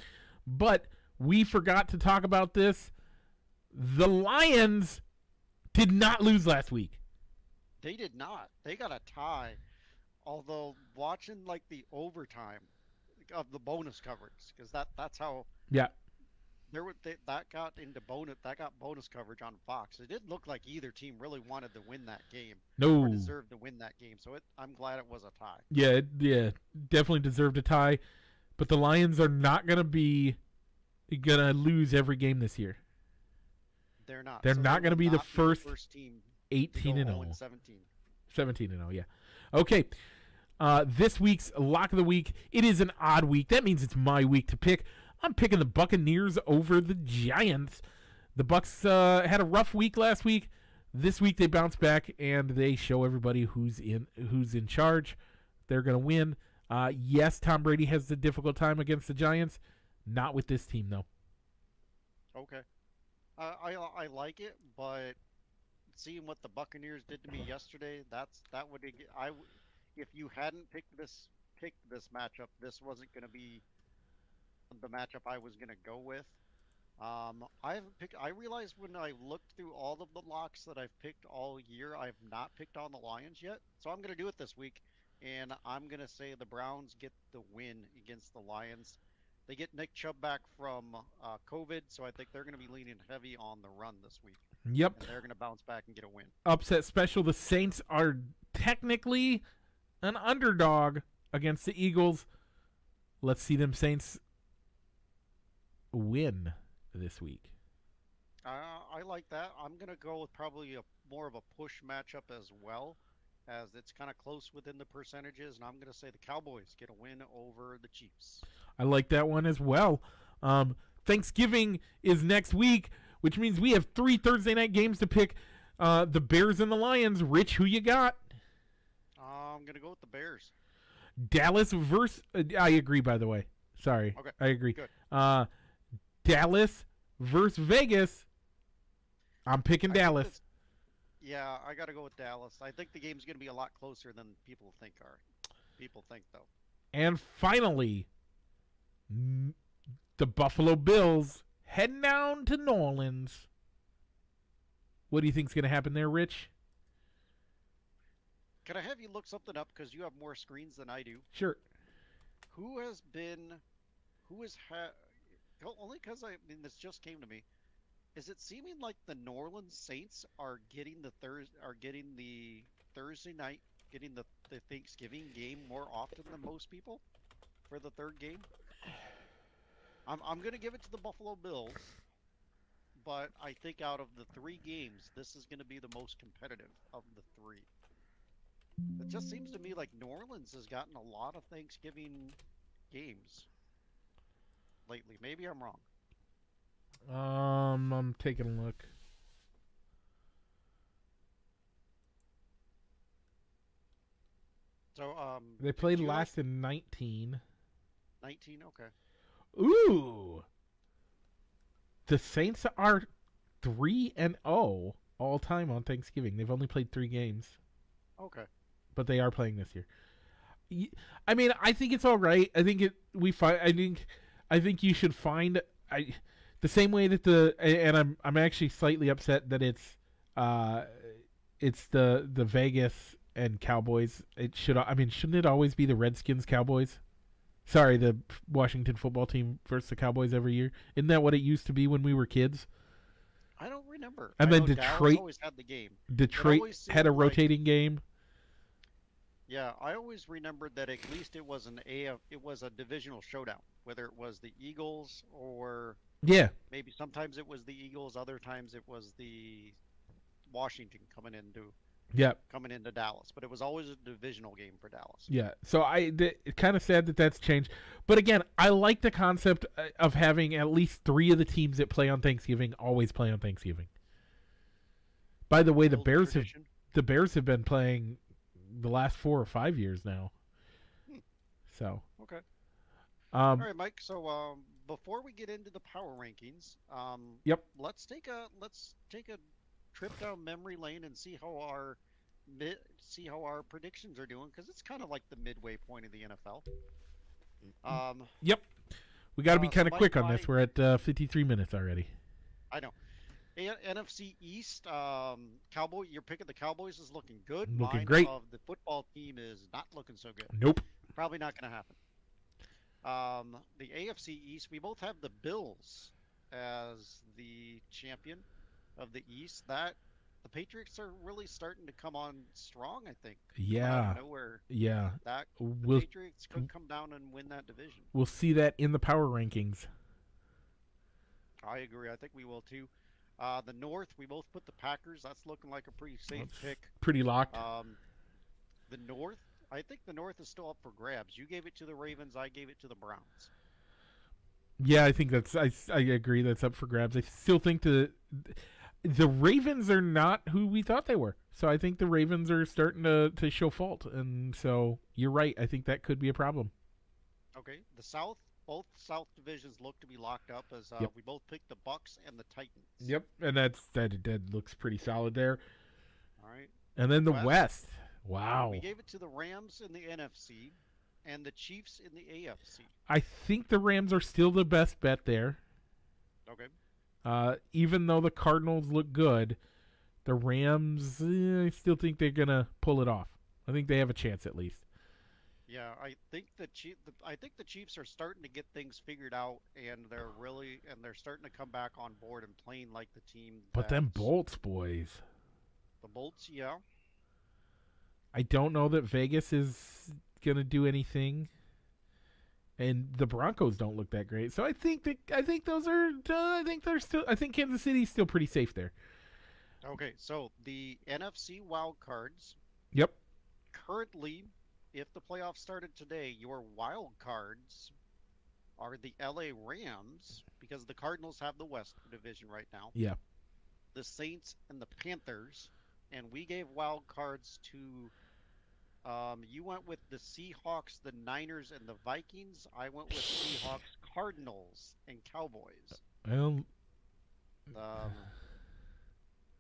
But we forgot to talk about this. The Lions did not lose last week. They did not. They got a tie. Although watching like the overtime of the bonus coverage, because that's how Yeah. that got bonus coverage on Fox. It didn't look like either team really wanted to win that game No. or deserved to win that game. So I'm glad it was a tie. Yeah, definitely deserved a tie. But the Lions are not gonna lose every game this year. They're not. They're So not they going to will be the not first team to 18 go and 0 0. 17. 17 and 0, yeah. Okay. This week's lock of the week. It is an odd week. That means it's my week to pick. I'm picking the Buccaneers over the Giants. The Bucs had a rough week last week. This week they bounce back and they show everybody who's in charge. They're going to win. Yes, Tom Brady has the difficult time against the Giants. Not with this team though. Okay. I like it, but seeing what the Buccaneers did to me yesterday, that would if you hadn't picked this matchup, this wasn't going to be the matchup I was going to go with. I realized when I looked through all of the locks that I've picked all year, I've not picked on the Lions yet. So I'm going to do it this week, and I'm gonna say the Browns get the win against the Lions. They get Nick Chubb back from COVID, so I think they're gonna be leaning heavy on the run this week, Yep. and they're gonna bounce back and get a win. Upset special. The Saints are technically an underdog against the Eagles. Let's see them Saints win this week. I like that. I'm gonna go with probably more of a push matchup as well, as it's kind of close within the percentages, and I'm gonna say the Cowboys get a win over the Chiefs. I like that one as well. Thanksgiving is next week, which means we have 3 Thursday night games to pick. The Bears and the Lions. Rich, who you got? I'm gonna go with the Bears. Dallas versus. I agree. By the way, sorry. Okay. I agree. Good. Dallas versus Vegas. I'm picking Dallas. Yeah, I gotta go with Dallas. I think the game's gonna be a lot closer than people think though. And finally, the Buffalo Bills heading down to New Orleans. What do you think's going to happen there, Rich? Can I have you look something up because you have more screens than I do? Sure. Who has had? Only because this just came to me. Is it seeming like the New Orleans Saints are getting the Thursday night, getting the Thanksgiving game more often than most people for the third game? I'm gonna give it to the Buffalo Bills, but I think out of the 3 games, this is gonna be the most competitive of the 3. It just seems to me like New Orleans has gotten a lot of Thanksgiving games lately. Maybe I'm wrong. I'm taking a look. So they played last in 19. 19, okay. Ooh. The Saints are 3-0 all time on Thanksgiving. They've only played 3 games. Okay. But they are playing this year. I mean, I think it's all right. I think I think you should find the same way that I'm actually slightly upset that it's the Vegas and Cowboys. Shouldn't it always be the Redskins Cowboys? Sorry, the Washington football team versus the Cowboys every year. Isn't that what it used to be when we were kids? I don't remember. And then Detroit always had the game. Detroit had a rotating game. Yeah, I always remembered that at least it was it was a divisional showdown, whether it was the Eagles or maybe sometimes it was the Eagles, other times it was the Washington coming into Dallas, but it was always a divisional game for Dallas. Yeah, so it's kind of sad that that's changed. But again, I like the concept of having at least 3 of the teams that play on Thanksgiving always play on Thanksgiving. By the way, the Bears have been playing the last 4 or 5 years now. So okay. All right, Mike. So before we get into the power rankings, let's take a trip down memory lane and see how our predictions are doing, because it's kind of like the midway point of the NFL. We got to be kind of quick on this. We're at 53 minutes already. I know. NFC East, you're picking the Cowboys is looking good. Looking great. The football team is not looking so good. Nope. Probably not going to happen. The AFC East, we both have the Bills as the champion of the East. The Patriots are really starting to come on strong, I think. Yeah. Out of nowhere. Yeah. The Patriots could come down and win that division. We'll see that in the power rankings. I agree. I think we will too. The North, we both put the Packers. That's looking like a pretty safe pick. Pretty locked. The North, I think the North is still up for grabs. You gave it to the Ravens. I gave it to the Browns. Yeah, I think I agree. That's up for grabs. I still think the Ravens are not who we thought they were. So I think the Ravens are starting to show fault. And so you're right. I think that could be a problem. Okay. The South, both South divisions look to be locked up as we both picked the Bucks and the Titans. Yep. And that looks pretty solid there. All right. And then the West. Wow. We gave it to the Rams in the NFC and the Chiefs in the AFC. I think the Rams are still the best bet there. Okay. Even though the Cardinals look good, the Rams, I still think they're going to pull it off. I think they have a chance at least. Yeah, I think the Chiefs are starting to get things figured out, and they're starting to come back on board and playing like the team But that them Bolts boys, the Bolts. Yeah, I don't know that Vegas is gonna do anything, and the Broncos don't look that great. So I think those are I think they're still I think Kansas City's still pretty safe there. okay, so the NFC wild cards Yep. currently, if the playoffs started today, your wild cards are the LA Rams because the Cardinals have the West Division right now, Yeah. the Saints and the Panthers, and we gave wild cards to you went with the Seahawks, the Niners, and the Vikings. I went with Seahawks, Cardinals, and Cowboys. Well, Um,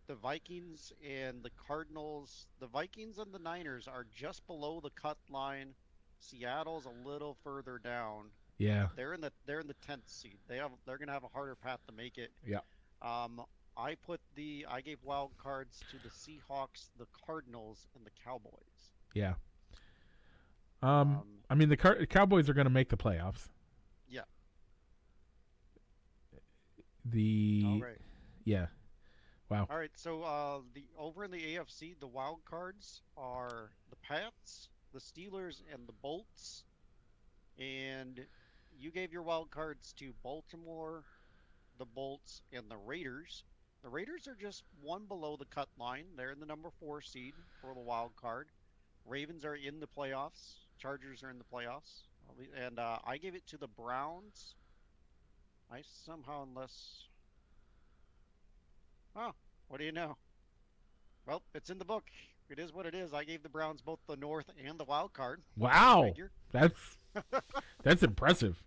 the Vikings and the Cardinals, the Vikings and the Niners are just below the cut line. Seattle's a little further down. yeah. They're in the 10th seed. They're gonna have a harder path to make it. Yeah. Um, I gave wild cards to the Seahawks, the Cardinals, and the Cowboys. Yeah. Um, I mean the Cowboys are going to make the playoffs. yeah. All The right. yeah. Wow. All right. So the over in the AFC, the wild cards are the Pats, the Steelers, and the Bolts. And you gave your wild cards to Baltimore, the Bolts, and the Raiders. The Raiders are just one below the cut line. They're in the number 4 seed for the wild card. Ravens are in the playoffs. Chargers are in the playoffs. And I gave it to the Browns. I somehow, unless. Oh, what do you know? Well, it's in the book. It is what it is. I gave the Browns both the North and the wild card. Go Wow. figure. That's that's impressive.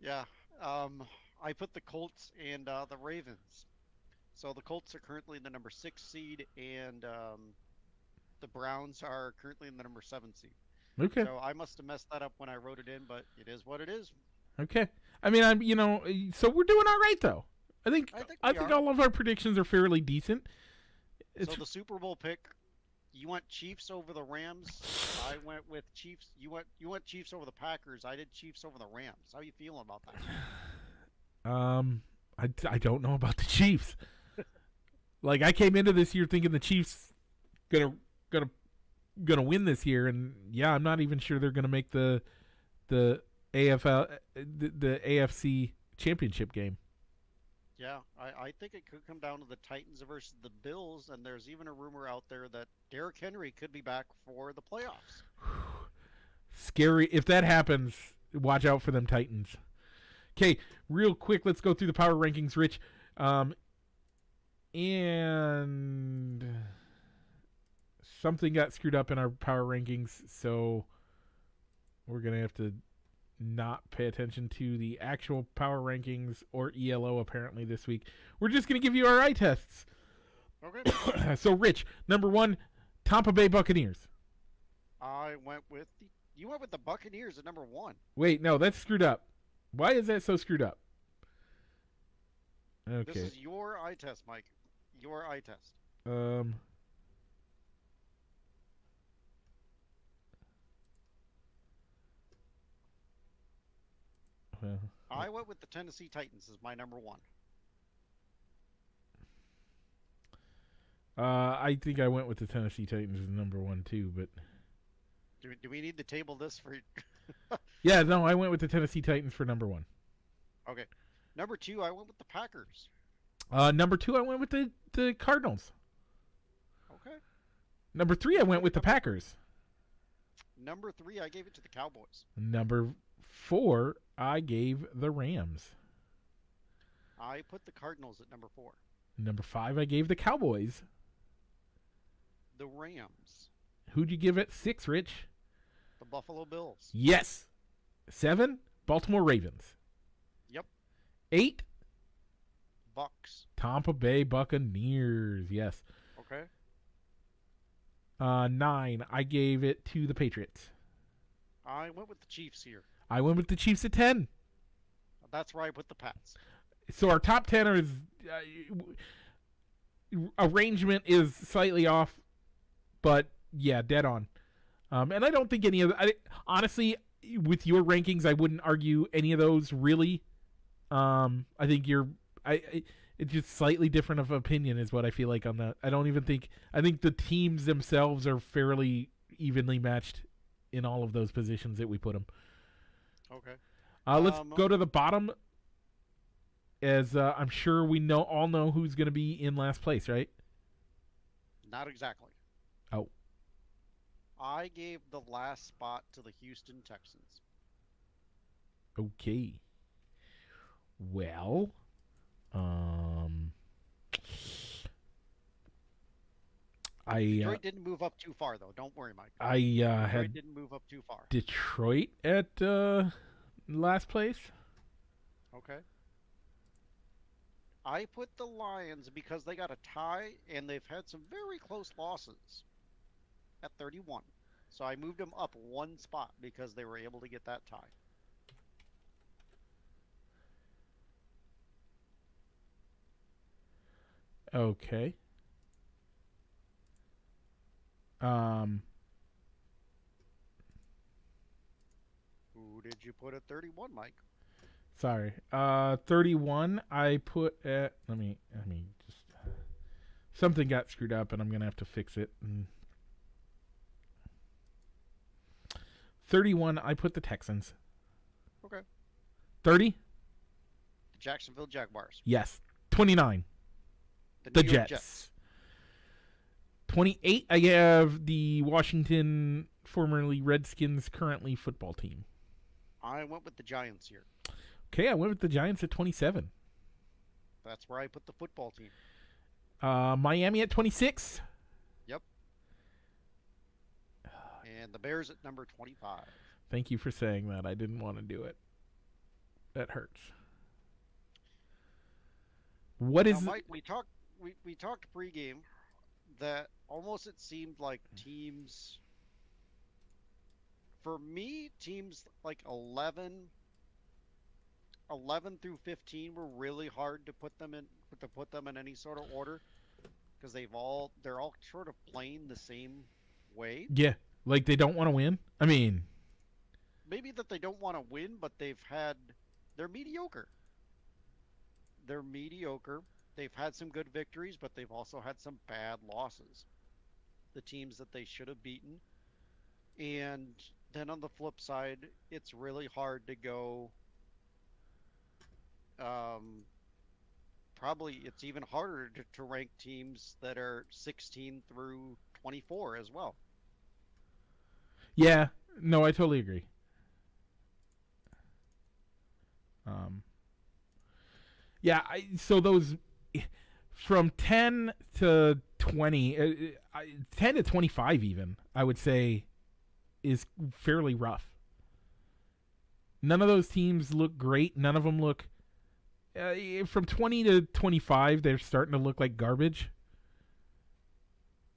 Yeah. I put the Colts and the Ravens. So the Colts are currently in the number 6 seed, and the Browns are currently in the number 7 seed. Okay. So I must have messed that up when I wrote it in, but it is what it is. Okay. I mean, I'm so we're doing all right though. I think I think I we think are. all of our predictions are fairly decent. So It's the Super Bowl pick, you went Chiefs over the Rams. I went with Chiefs. You went Chiefs over the Packers. I did Chiefs over the Rams. How you feeling about that? I don't know about the Chiefs. Like I came into this year thinking the Chiefs gonna gonna win this year, and yeah, I'm not even sure they're gonna make the AFL the AFC championship game. Yeah, I think it could come down to the Titans versus the Bills, and there's even a rumor out there that Derrick Henry could be back for the playoffs. Scary. If that happens, watch out for them Titans. Okay, real quick, let's go through the power rankings, Rich. And something got screwed up in our power rankings, so we're going to have to not pay attention to the actual power rankings or ELO apparently this week. We're just going to give you our eye tests. Okay. So, Rich, number 1, Tampa Bay Buccaneers. You went with the Buccaneers at number 1. Wait, no, that's screwed up. Why is that so screwed up? Okay. This is your eye test, Mike. Your eye test. Um. Well, I went with the Tennessee Titans as my number 1. I think I went with the Tennessee Titans as number 1 too, but Do we need to table this for? yeah, no, I went with the Tennessee Titans for number 1. Okay. Number 2, I went with the Packers. Number 2, I went with the Cardinals. Okay. Number 3, I went with the Packers. Number 3, I gave it to the Cowboys. Number 4, I gave the Rams. I put the Cardinals at number 4. Number 5, I gave the Cowboys. The Rams. Who'd you give it 6, Rich? The Buffalo Bills. Yes. 7, Baltimore Ravens. Yep. 8, Bucks. Tampa Bay Buccaneers. Yes. Okay. 9, I gave it to the Patriots. I went with the Chiefs here. I went with the Chiefs at 10. That's where I put the Pats. So our top 10 is arrangement is slightly off, but yeah, dead on. And I don't think any of honestly, with your rankings, I wouldn't argue any of those really. I think it's just slightly different of opinion is what I feel like on that. I don't even think I think the teams themselves are fairly evenly matched in all of those positions that we put them. Okay. Let's go to the bottom, as I'm sure we all know who's going to be in last place, right? Not exactly. Oh. I gave the last spot to the Houston Texans. Okay. Well, Detroit didn't move up too far, though. Don't worry, Mike. Detroit didn't move up too far. Detroit at last place. Okay. I put the Lions because they got a tie and they've had some very close losses at 31. So I moved them up one spot because they were able to get that tie. Okay. Who did you put at 31, Mike? Sorry. 31 I put at let me just something got screwed up and I'm going to have to fix it. 31 I put the Texans. Okay. 30? The Jacksonville Jaguars. Yes. 29. The Jets. 28 I have the Washington formerly Redskins currently football team. I went with the Giants here. Okay, I went with the Giants at 27. That's where I put the football team. Miami at 26. Yep. And the Bears at number 25. Thank you for saying that. I didn't want to do it. That hurts. What is Mike, we talked pregame that almost it seemed like teams, for me, teams like 11 through 15 were really hard to put them in any sort of order because they're all sort of playing the same way. Yeah, like they don't want to win. I mean, maybe that they don't want to win, but they're mediocre. They're mediocre. They've had some good victories, but they've also had some bad losses. The teams that they should have beaten. And then on the flip side, it's really hard to go. Probably it's even harder to rank teams that are 16 through 24 as well. Yeah, no, I totally agree. Yeah, so those from 10 to 20, 10 to 25 even, I would say, is fairly rough. None of those teams look great. None of them look... from 20 to 25, they're starting to look like garbage.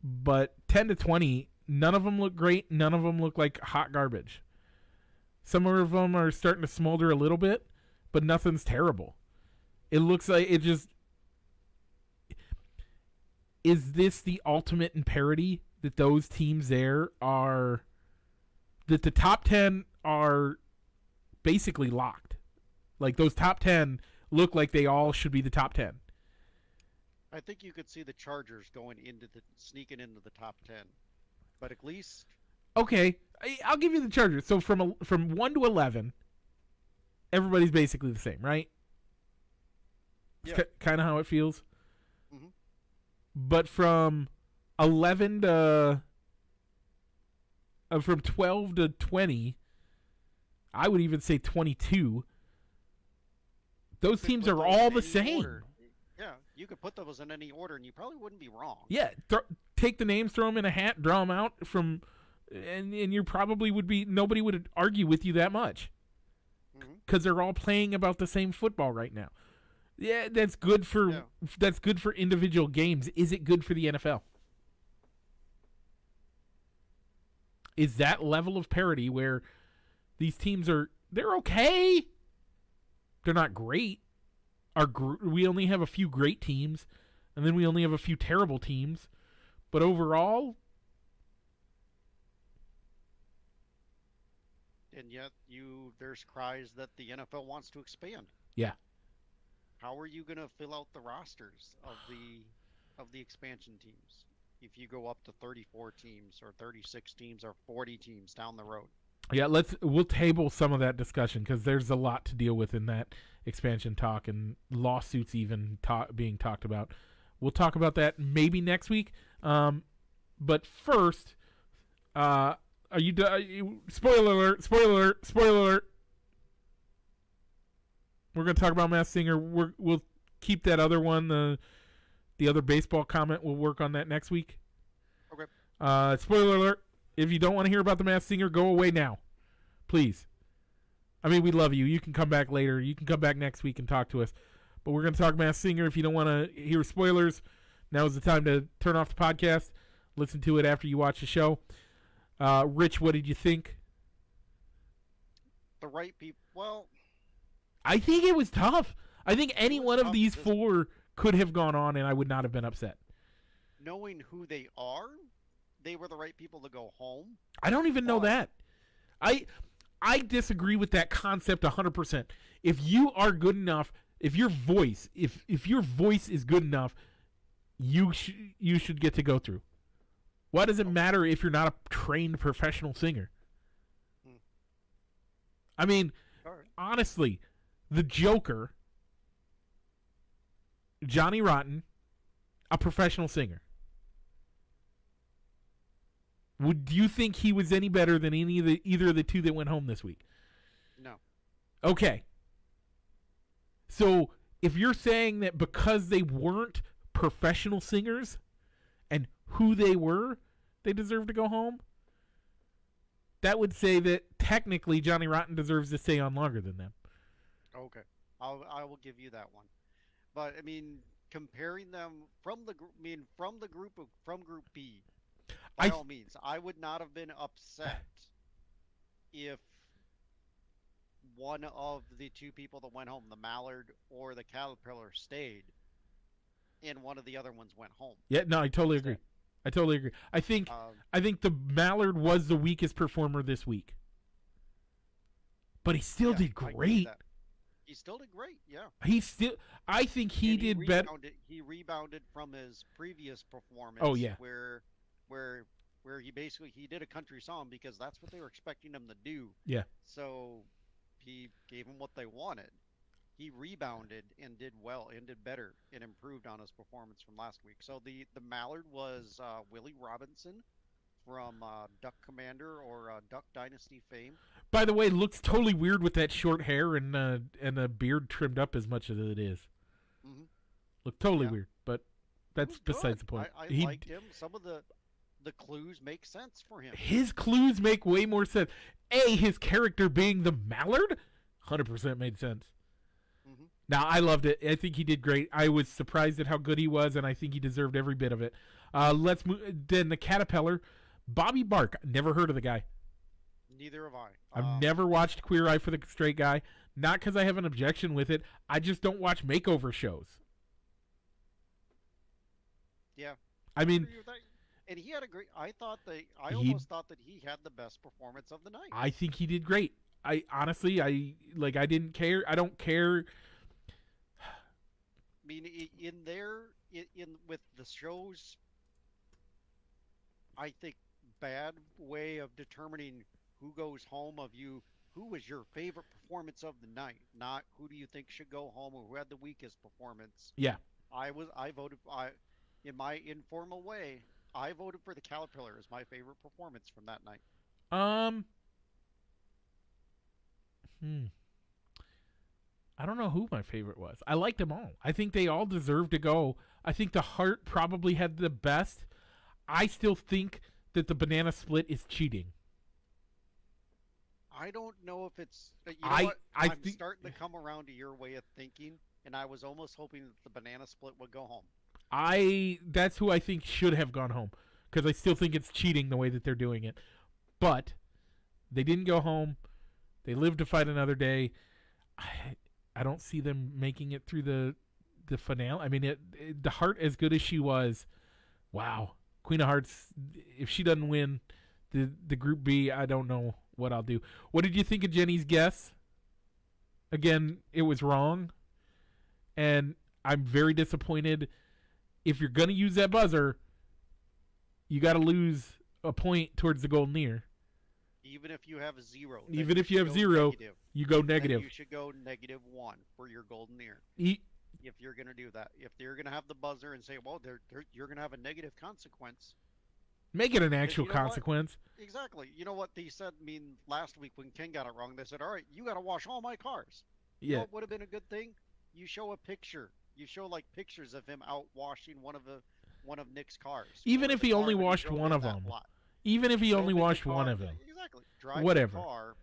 But 10 to 20, none of them look great. None of them look like hot garbage. Some of them are starting to smolder a little bit, but nothing's terrible. It looks like it just... Is this the ultimate in parity that those teams there are... That the top 10 are basically locked? Like, those top 10 look like they all should be the top 10. I think you could see the Chargers sneaking into the top 10. But at least... Okay, I'll give you the Chargers. So from 1 to 11, everybody's basically the same, right? Yeah. Kind of how it feels. Mm-hmm. But from 11 to... from 12 to 20, I would even say 22, those teams are all the same. Order. Yeah, you could put those in any order, and you probably wouldn't be wrong. Yeah, take the names, throw them in a hat, draw them out from... And you probably would be... Nobody would argue with you that much. Because they're all playing about the same football right now. Yeah, that's good for individual games. Is it good for the NFL? Is that level of parity where these teams they're okay? They're not great. We only have a few great teams, and then we only have a few terrible teams. But overall, and yet there's cries that the NFL wants to expand. Yeah. How are you going to fill out the rosters of the expansion teams if you go up to 34 teams or 36 teams or 40 teams down the road? Yeah, we'll table some of that discussion because there's a lot to deal with in that expansion talk and lawsuits even being talked about. We'll talk about that maybe next week. But first, are you done? Spoiler alert! Spoiler alert! Spoiler alert! We're going to talk about Masked Singer. We'll keep that other one, the other baseball comment. We'll work on that next week. Okay. Spoiler alert. If you don't want to hear about the Masked Singer, go away now. Please. I mean, we love you. You can come back later. You can come back next week and talk to us. But we're going to talk Masked Singer. If you don't want to hear spoilers, now's the time to turn off the podcast. Listen to it after you watch the show. Rich, what did you think? The right people. Well, I think it was tough. I think any one of these tough. four could have gone on, and I would not have been upset. Knowing who they are, they were the right people to go home. I don't even know that. I disagree with that concept 100%. If you are good enough, if your voice is good enough, you should get to go through. Why does it matter if you're not a trained professional singer? I mean, honestly, the Joker, Johnny Rotten, a professional singer. Do you think he was any better than either of the two that went home this week? No. Okay. So if you're saying that because they weren't professional singers and who they were, they deserve to go home, that would say that technically Johnny Rotten deserves to stay on longer than them. Okay. I will give you that one. But I mean, comparing them from Group B, by all means, I would not have been upset if one of the two people that went home, the Mallard or the Caterpillar, stayed, and one of the other ones went home. Yeah, no, I totally agree. I think the Mallard was the weakest performer this week, but he still did great. He still did great. Yeah. I think he did better. He rebounded from his previous performance. Oh yeah. Where he did a country song because that's what they were expecting him to do. Yeah. So he gave them what they wanted. He rebounded and did well and did better and improved on his performance from last week. So the Mallard was Willie Robinson from Duck Commander or Duck Dynasty fame. By the way, looks totally weird with that short hair and a beard trimmed up as much as it is. Mm-hmm. Looked totally weird, but that's besides the point. I liked him. Some of the clues make sense for him. His clues make way more sense. His character being the Mallard, 100% made sense. Mm-hmm. Now, I loved it. I think he did great. I was surprised at how good he was, and I think he deserved every bit of it. Let's move. Then the Caterpillar, Bobby Bark. Never heard of the guy. Neither have I. I've never watched Queer Eye for the Straight Guy. Not because I have an objection with it. I just don't watch makeover shows. Yeah. I mean, and he had a great. I almost thought that he had the best performance of the night. I think he did great. I honestly, I didn't care. I don't care. I mean, with the shows, I think bad way of determining who goes home who was your favorite performance of the night, not who do you think should go home or who had the weakest performance. Yeah. I voted in my informal way, I voted for the Caterpillar as my favorite performance from that night. I don't know who my favorite was. I liked them all. I think they all deserve to go. I think the Hart probably had the best. I still think that the banana split is cheating. I don't know if it's. I'm starting to come around to your way of thinking, and I was almost hoping that the banana split would go home. That's who I think should have gone home because I still think it's cheating the way that they're doing it. But they didn't go home. They lived to fight another day. I don't see them making it through the finale. I mean, the Hart, as good as she was, wow. Queen of Hearts, if she doesn't win the Group B, I don't know what I'll do. What did you think of Jenny's guess? Again, it was wrong. And I'm very disappointed. If you're going to use that buzzer, you got to lose a point towards the golden ear. Even if you have a 0. Even if you have 0, negative. you go negative. Then you should go -1 for your golden ear. If you're going to do that. If you're going to have the buzzer and say, well, you're going to have a negative consequence. Make it an actual consequence. What? Exactly. You know what they said? I mean, last week when Ken got it wrong, they said, all right, you got to wash all my cars. Yeah. You know what would have been a good thing? You show a picture. You show like pictures of him out washing one of Nick's cars. Even if he only washed one of them. Even if he only washed one of them. Exactly. Drive whatever. the car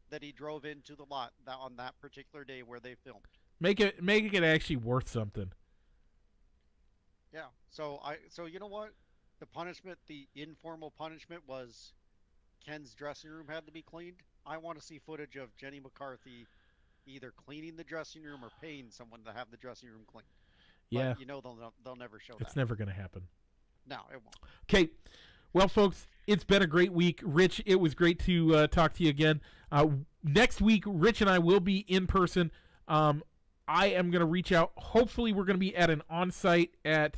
that he drove into the lot on that particular day where they filmed. Make it actually worth something. Yeah. So you know what? The punishment, the informal punishment was Ken's dressing room had to be cleaned. I want to see footage of Jenny McCarthy either cleaning the dressing room or paying someone to have the dressing room cleaned. Yeah. But, you know they'll never show that. It's never going to happen. No, it won't. Okay. Well, folks, it's been a great week. Rich, it was great to talk to you again. Next week, Rich and I will be in person. I am going to reach out. Hopefully, we're going to be at an on-site at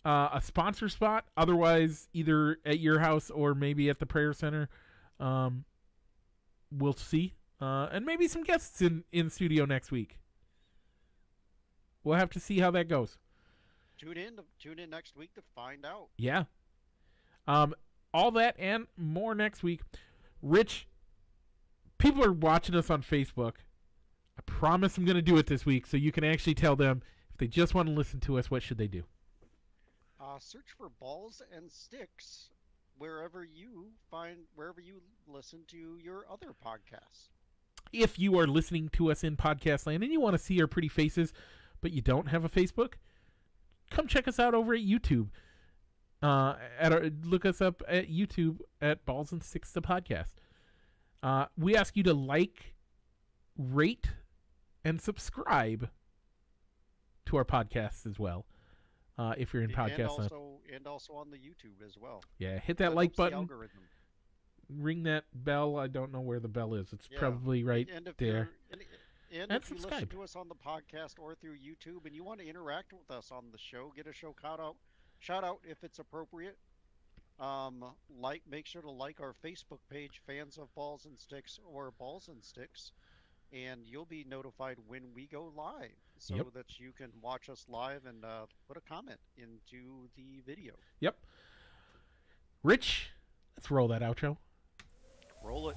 a sponsor spot. Otherwise, either at your house or maybe at the prayer center. We'll see. And maybe some guests in studio next week. We'll have to see how that goes. Tune in next week to find out. Yeah. All that and more next week. Rich, people are watching us on Facebook. I promise I'm going to do it this week so you can actually tell them if they just want to listen to us, what should they do? Search for Balls and Sticks wherever you listen to your other podcasts. If you are listening to us in podcast land and you want to see our pretty faces, but you don't have a Facebook, come check us out over at YouTube. Look us up at YouTube at Balls and Sticks the podcast. We ask you to like, rate, and subscribe to our podcasts as well. If you're in podcast land. And also on the YouTube as well. Yeah, hit that like button. Ring that bell. I don't know where the bell is. It's probably right there. And if you listen to us on the podcast or through YouTube and you want to interact with us on the show, get a show shout out if it's appropriate. Make sure to like our Facebook page, Fans of Balls and Sticks or Balls and Sticks, and you'll be notified when we go live so that you can watch us live and put a comment into the video. Yep. Rich, let's roll that outro. Roll it.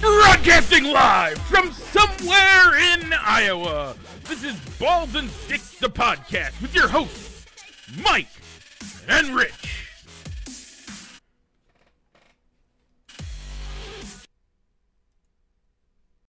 Broadcasting live from somewhere in Iowa. This is Balls and Sticks, the podcast, with your hosts, Mike and Rich.